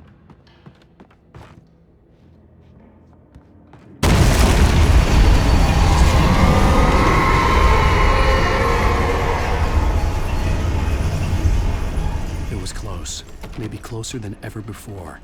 It was close, maybe closer than ever before.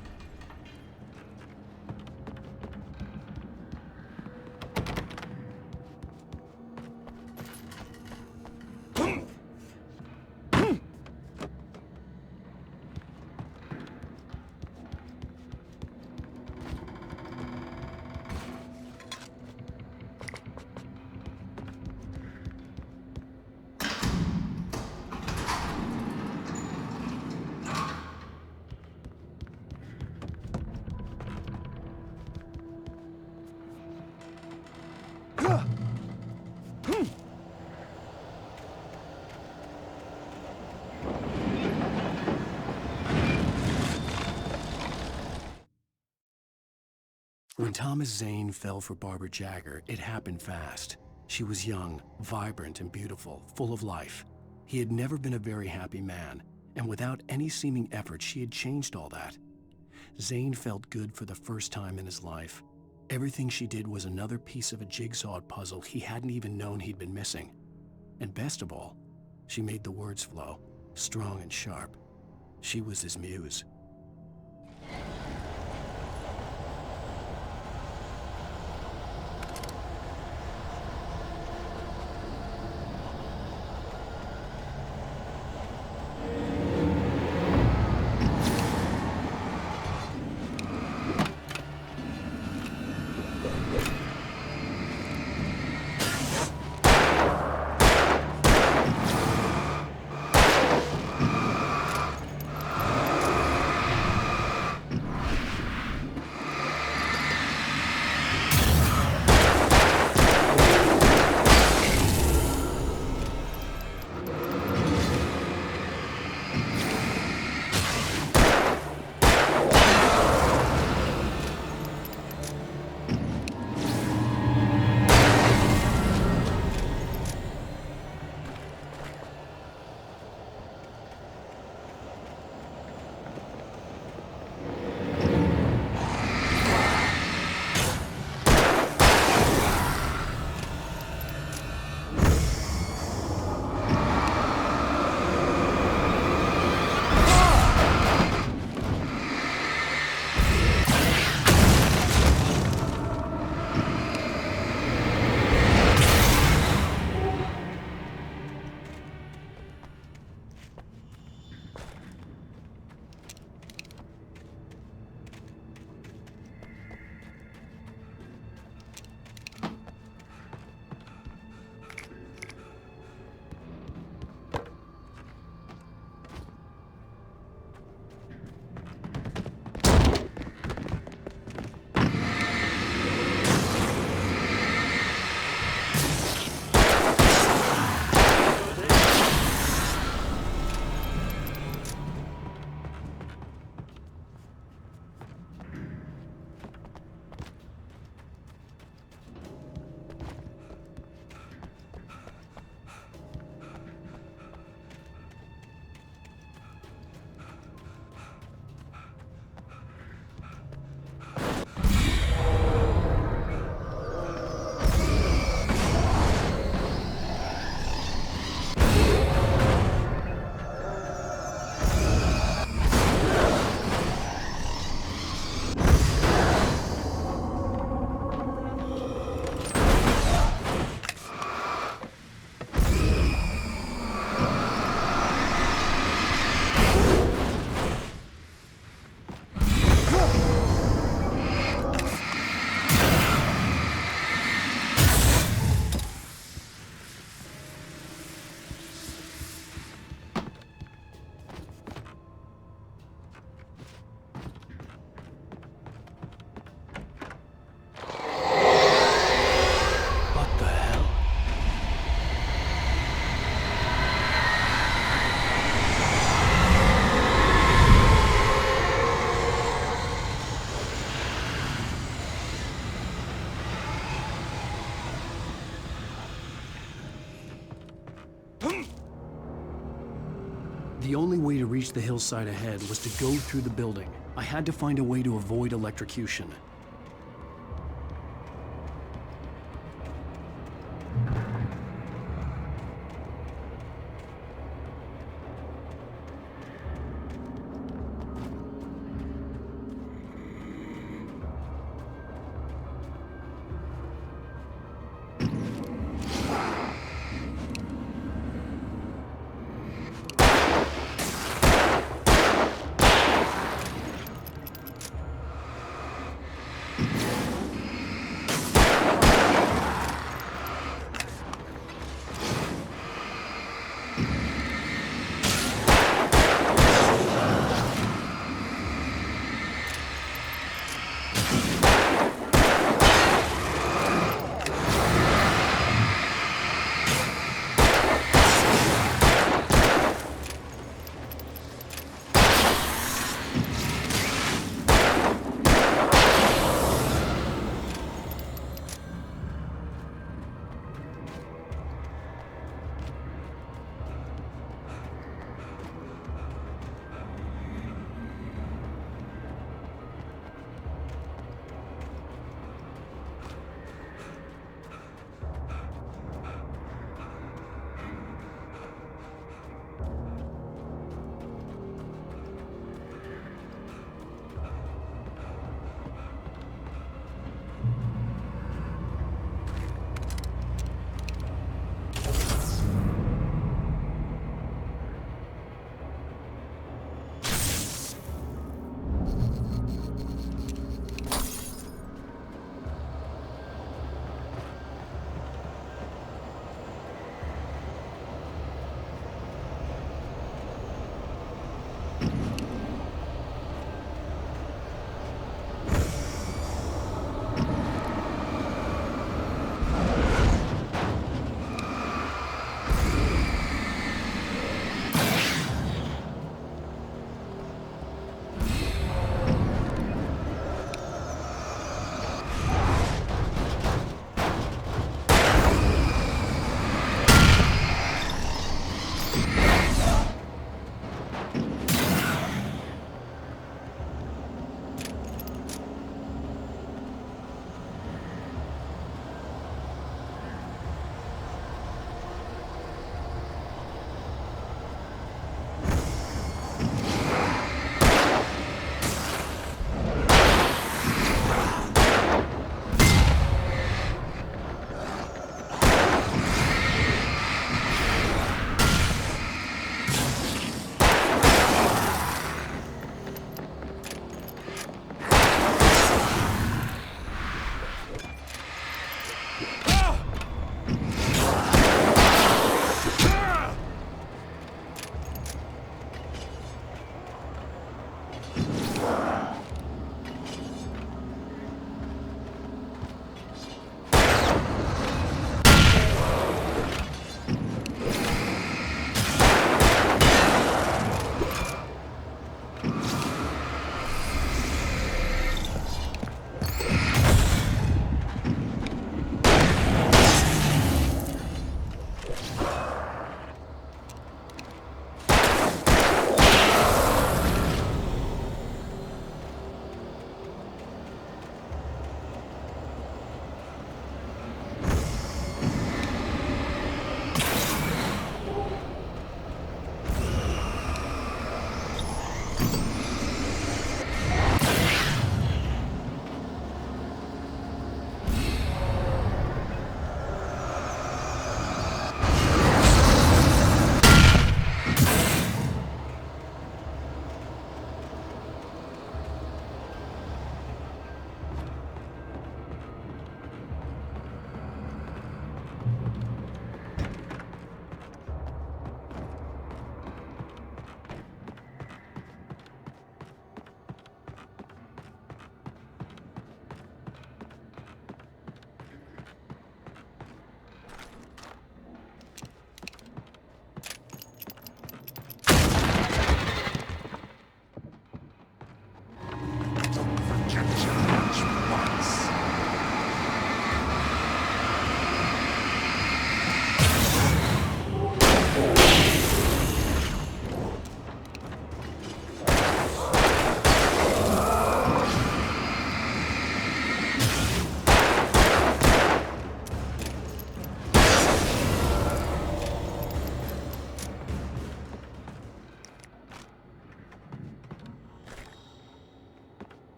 When Thomas Zane fell for Barbara Jagger, it happened fast. She was young, vibrant, and beautiful, full of life. He had never been a very happy man, and without any seeming effort, she had changed all that. Zane felt good for the first time in his life. Everything she did was another piece of a jigsaw puzzle he hadn't even known he'd been missing. And best of all, she made the words flow, strong and sharp. She was his muse. The only way to reach the hillside ahead was to go through the building. I had to find a way to avoid electrocution.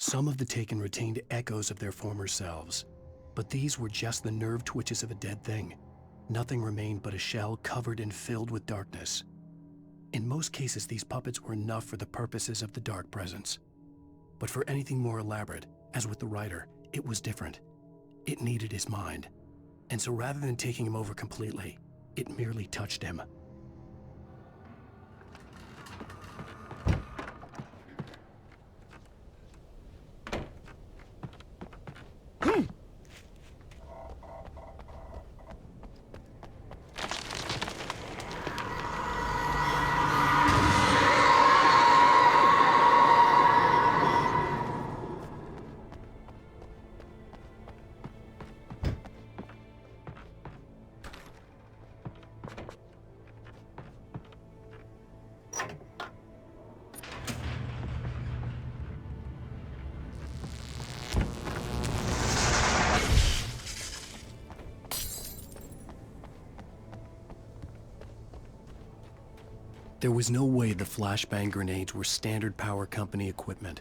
Some of the taken retained echoes of their former selves, but these were just the nerve twitches of a dead thing. Nothing remained but a shell covered and filled with darkness. In most cases, these puppets were enough for the purposes of the dark presence. But for anything more elaborate, as with the writer, it was different. It needed his mind. And so rather than taking him over completely, it merely touched him. There was no way the flashbang grenades were standard power company equipment.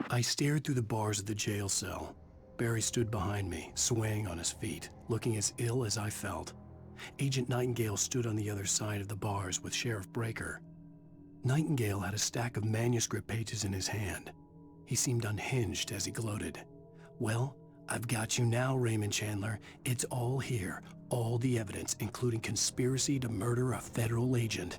I stared through the bars of the jail cell. Barry stood behind me, swaying on his feet, looking as ill as I felt. Agent Nightingale stood on the other side of the bars with Sheriff Breaker. Nightingale had a stack of manuscript pages in his hand. He seemed unhinged as he gloated. "Well, I've got you now, Raymond Chandler. It's all here. All the evidence, including conspiracy to murder a federal agent."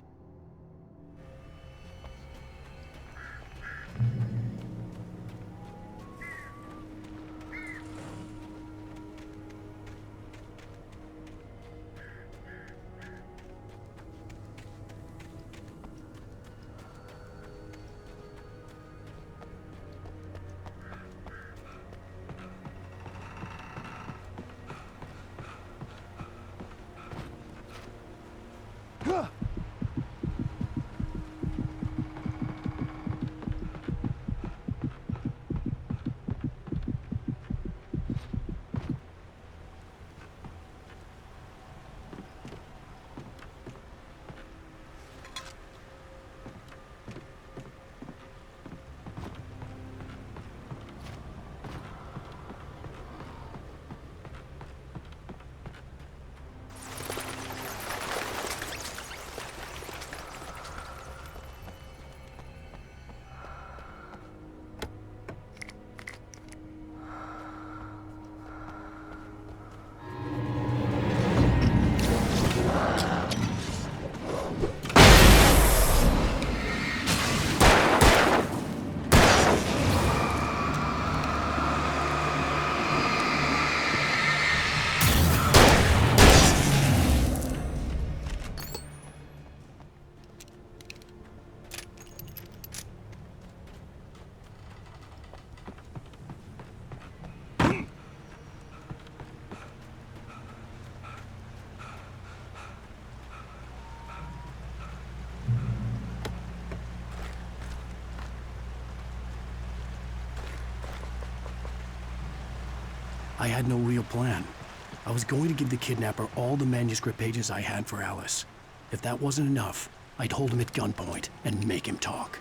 I had no real plan. I was going to give the kidnapper all the manuscript pages I had for Alice. If that wasn't enough, I'd hold him at gunpoint and make him talk.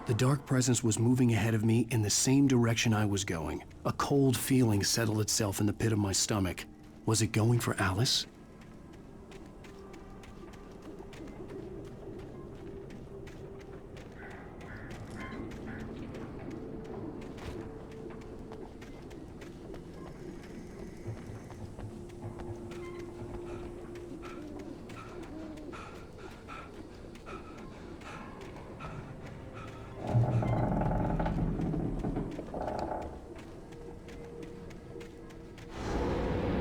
The dark presence was moving ahead of me in the same direction I was going. A cold feeling settled itself in the pit of my stomach. Was it going for Alice?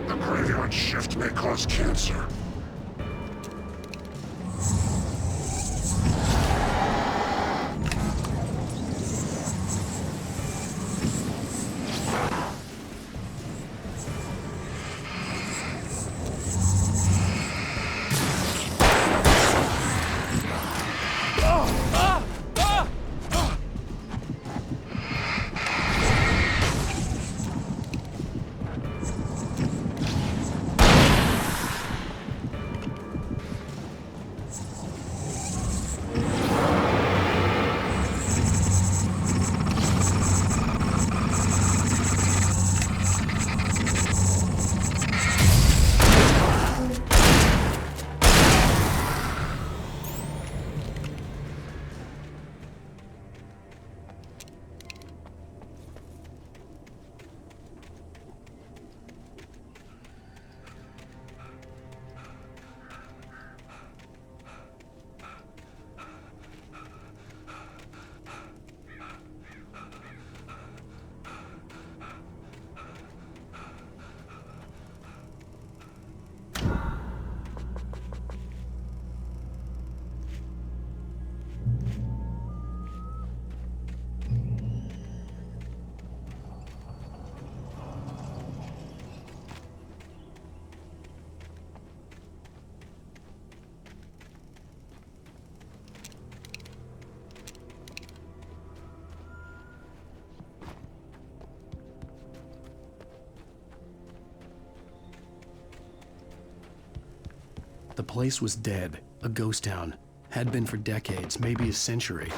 The graveyard shift may cause cancer. The place was dead, a ghost town. Had been for decades, maybe a century.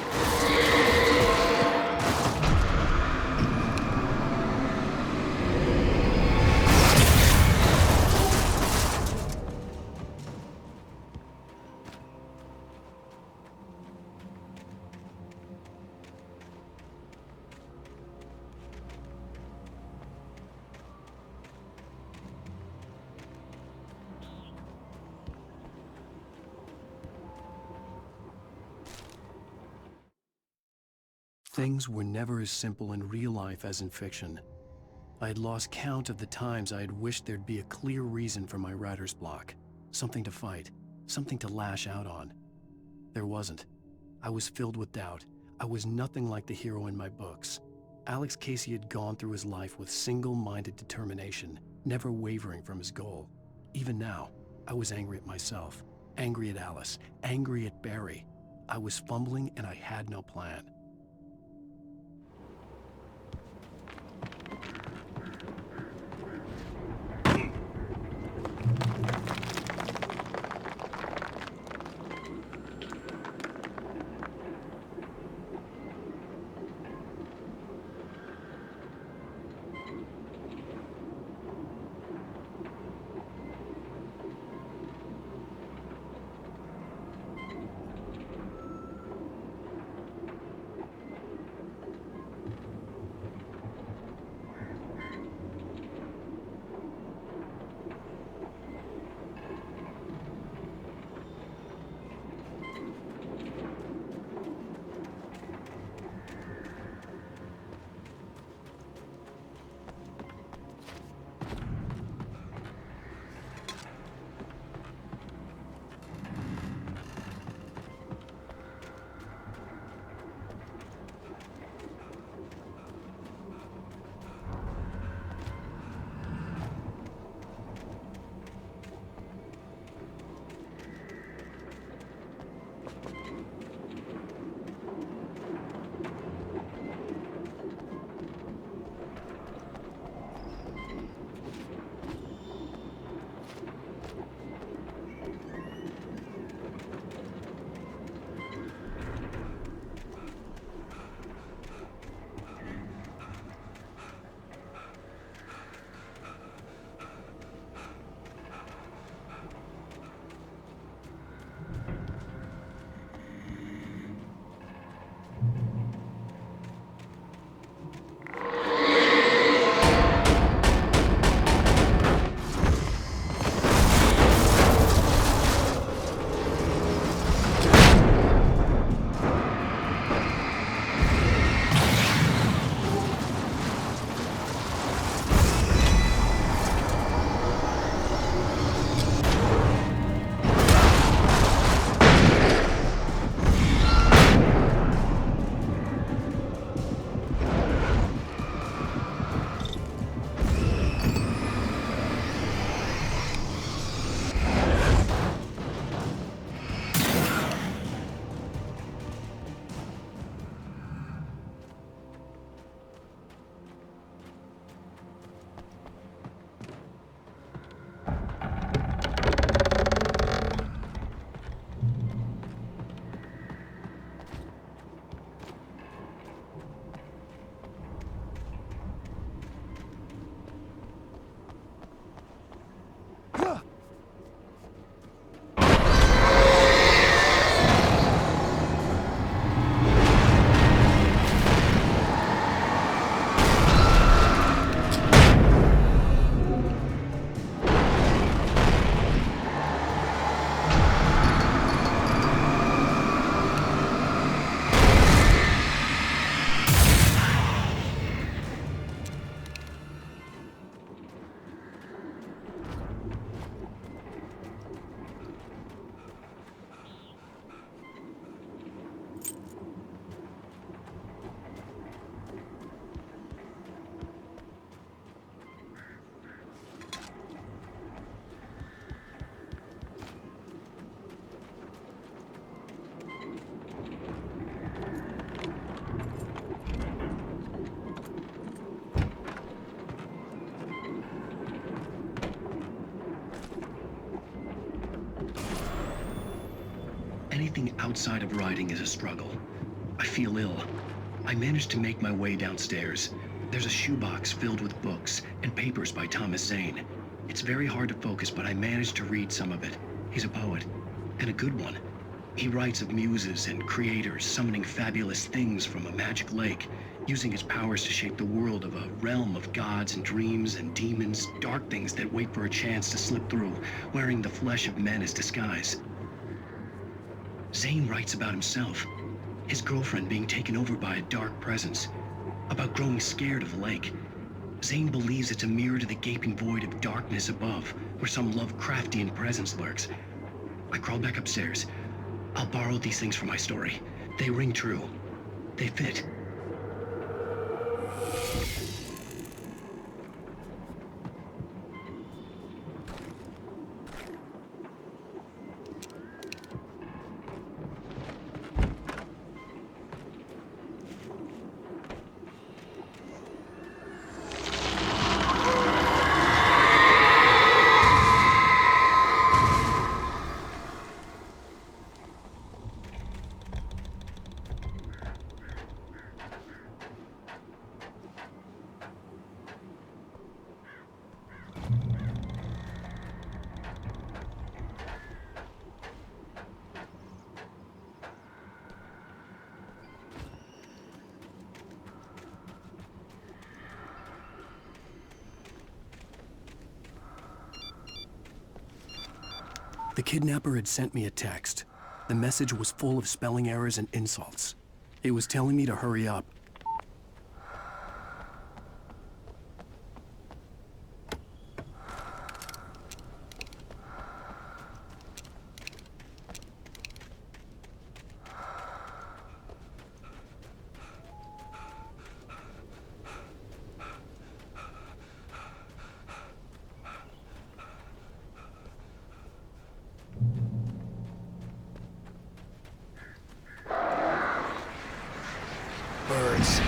Things were never as simple in real life as in fiction. I had lost count of the times I had wished there'd be a clear reason for my writer's block. something to fight, something to lash out on. There wasn't. I was filled with doubt. I was nothing like the hero in my books. Alex Casey had gone through his life with single-minded determination, never wavering from his goal. Even now, I was angry at myself, angry at Alice, angry at Barry. I was fumbling and I had no plan. Anything outside of writing is a struggle. I feel ill. I managed to make my way downstairs. There's a shoebox filled with books and papers by Thomas Zane. It's very hard to focus, but I managed to read some of it. He's a poet, and a good one. He writes of muses and creators summoning fabulous things from a magic lake, using his powers to shape the world of a realm of gods and dreams and demons, dark things that wait for a chance to slip through, wearing the flesh of men as disguise. Zane writes about himself, his girlfriend being taken over by a dark presence, about growing scared of the lake. Zane believes it's a mirror to the gaping void of darkness above, where some Lovecraftian presence lurks. I crawled back upstairs. I'll borrow these things for my story. They ring true. They fit. The kidnapper had sent me a text. The message was full of spelling errors and insults. It was telling me to hurry up. Birds.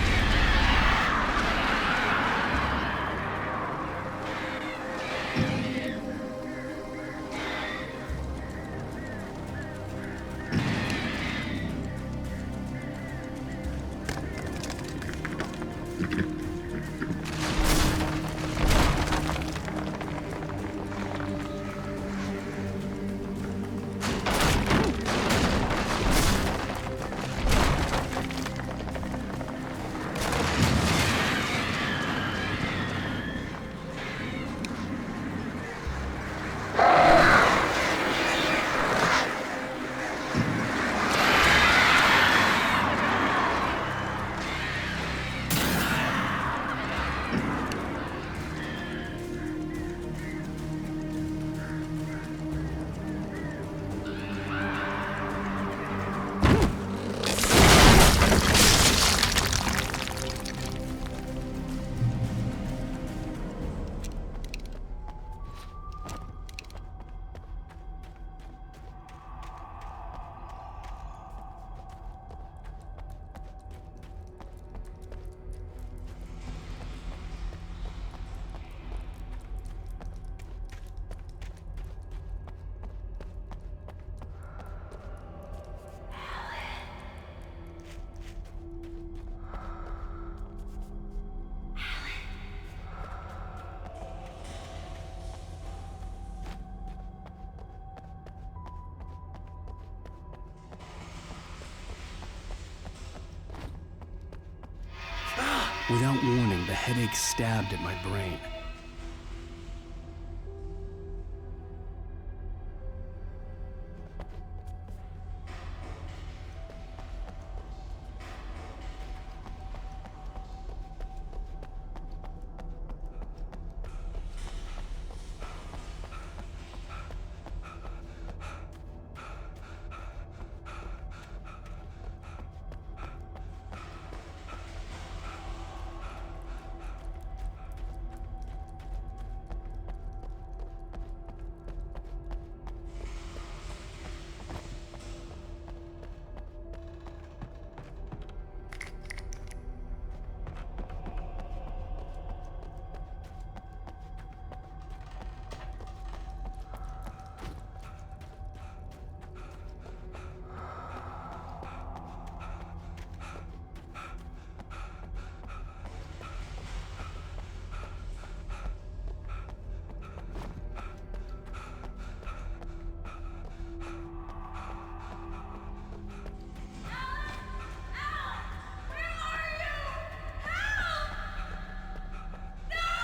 Without warning, the headache stabbed at my brain.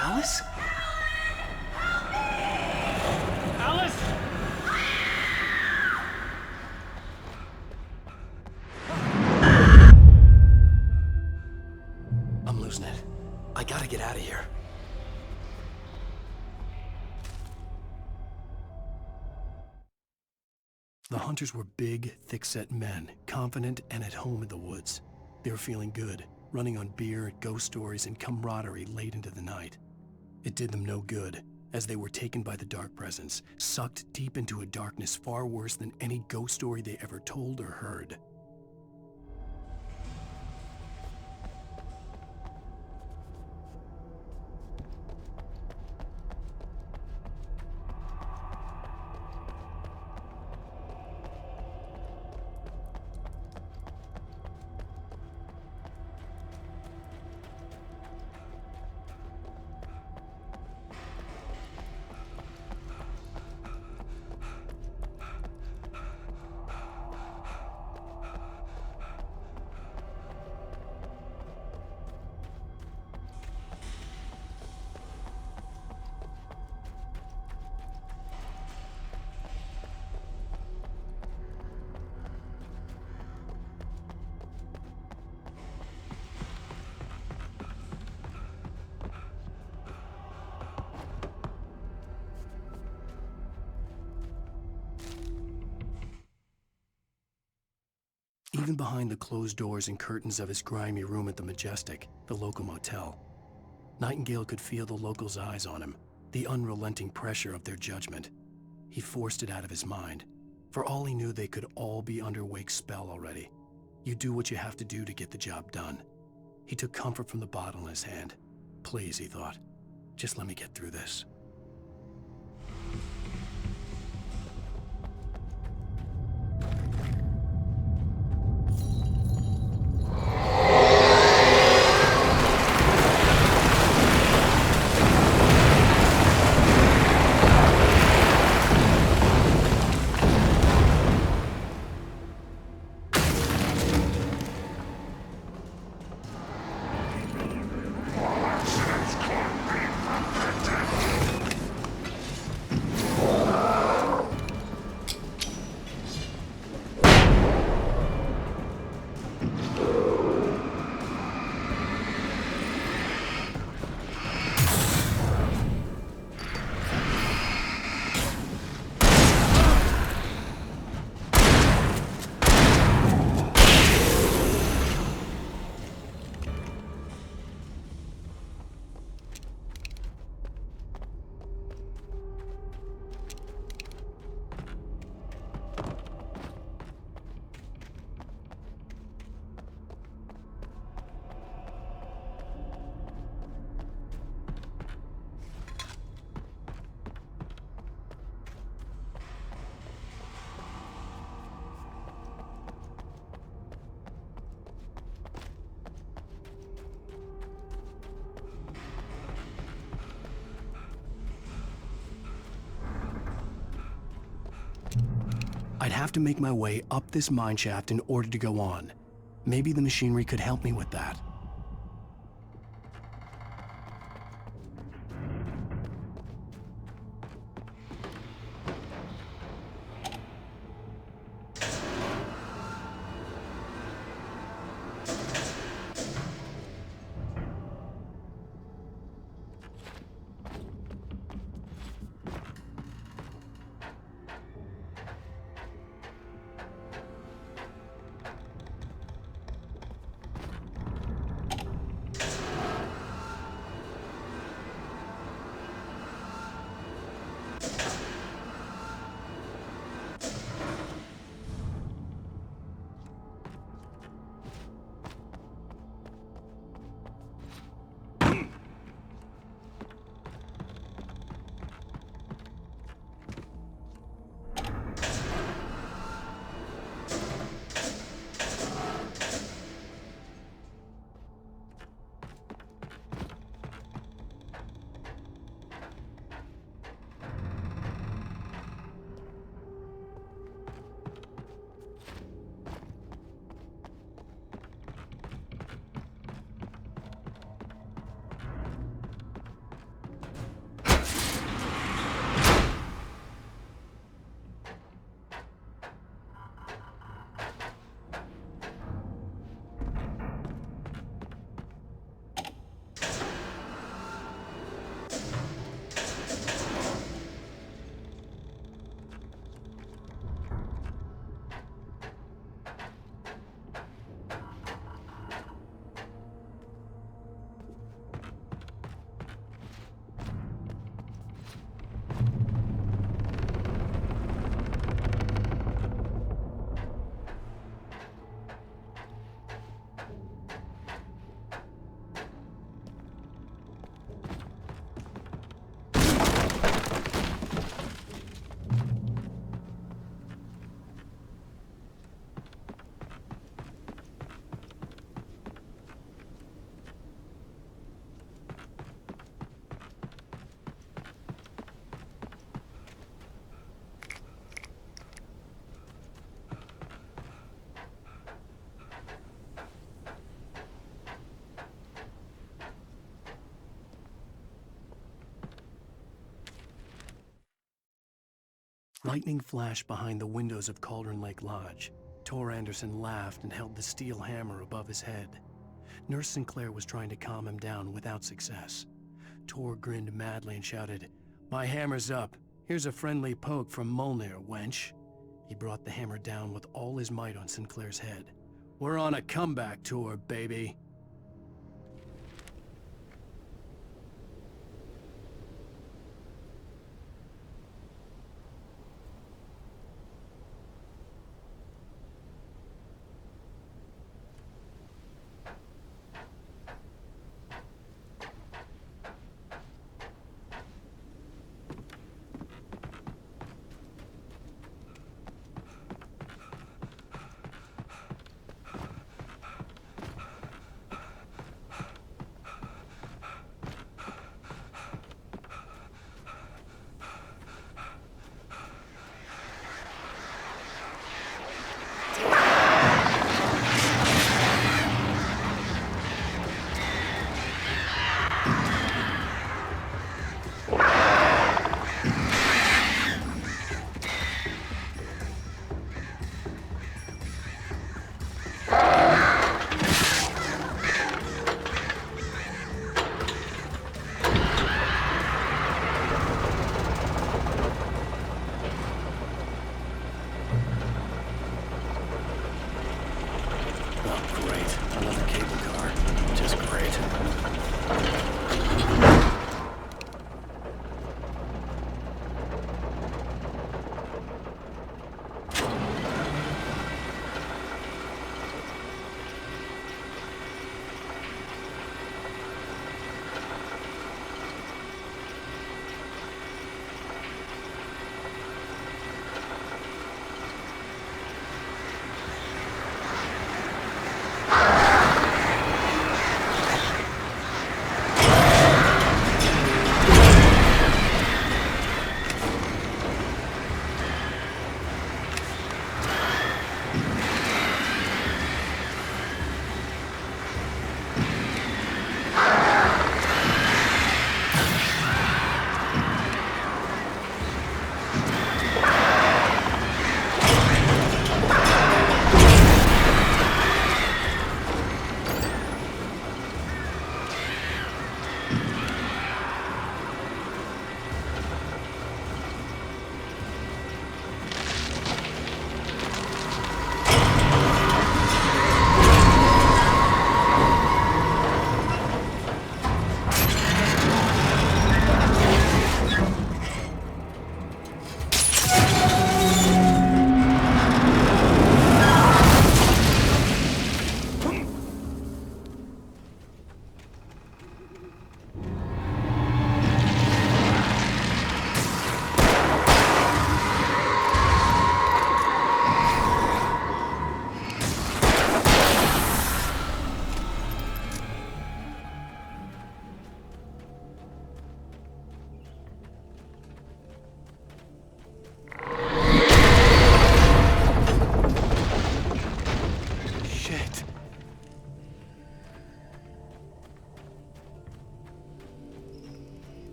Alice? Alice! I'm losing it. I gotta get out of here. The hunters were big, thick-set men, confident and at home in the woods. They were feeling good, running on beer, ghost stories, and camaraderie late into the night. It did them no good, as they were taken by the dark presence, sucked deep into a darkness far worse than any ghost story they ever told or heard. Even behind the closed doors and curtains of his grimy room at the Majestic, the local motel, Nightingale could feel the locals' eyes on him, the unrelenting pressure of their judgment. He forced it out of his mind. For all he knew, they could all be under Wake's spell already. You do what you have to do to get the job done. He took comfort from the bottle in his hand. Please, he thought, just let me get through this. I'd have to make my way up this mine shaft in order to go on. Maybe the machinery could help me with that. Lightning flashed behind the windows of Cauldron Lake Lodge. Tor Anderson laughed and held the steel hammer above his head. Nurse Sinclair was trying to calm him down without success. Tor grinned madly and shouted, "My hammer's up. Here's a friendly poke from Molnir, wench." He brought the hammer down with all his might on Sinclair's head. "We're on a comeback tour, baby."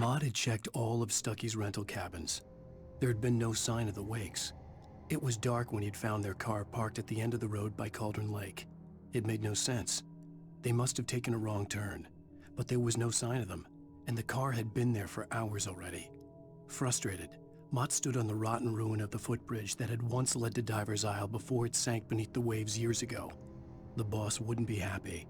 Maud had checked all of Stucky's rental cabins. There had been no sign of the Wakes. It was dark when he'd found their car parked at the end of the road by Cauldron Lake. It made no sense. They must have taken a wrong turn, but there was no sign of them, and the car had been there for hours already. Frustrated, Mott stood on the rotten ruin of the footbridge that had once led to Diver's Isle before it sank beneath the waves years ago. The boss wouldn't be happy.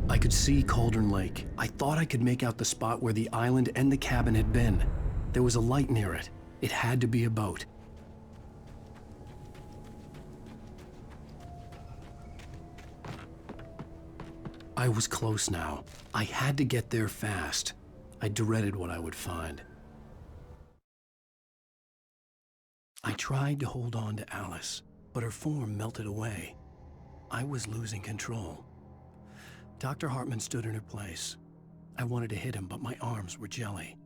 I could see Cauldron Lake. I thought I could make out the spot where the island and the cabin had been. There was a light near it. It had to be a boat. I was close now. I had to get there fast. I dreaded what I would find. I tried to hold on to Alice, but her form melted away. I was losing control. Dr. Hartman stood in her place. I wanted to hit him, but my arms were jelly.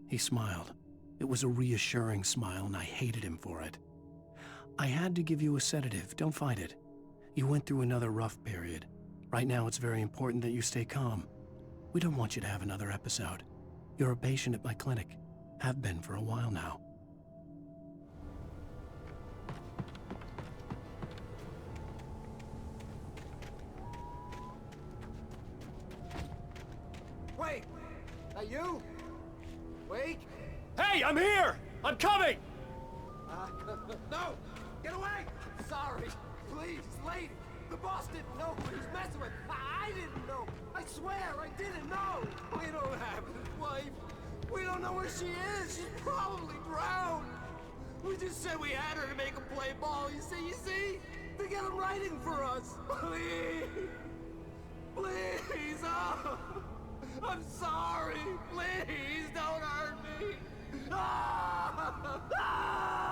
He smiled. It was a reassuring smile, and I hated him for it. I had to give you a sedative. Don't fight it. You went through another rough period. Right now, it's very important that you stay calm. We don't want you to have another episode. You're a patient at my clinic. Have been for a while now. Wait! That you? Wake? Hey, I'm here! I'm coming! No! Get away! Sorry. Please, lady. The boss didn't know what he was messing with. I didn't know. I swear, I didn't know. We don't have his wife. We don't know where she is. She's probably drowned. We just said we had her to make him play ball. You see? To get him writing for us. Please. Please. Oh. I'm sorry. Please don't hurt me. Ah! Ah!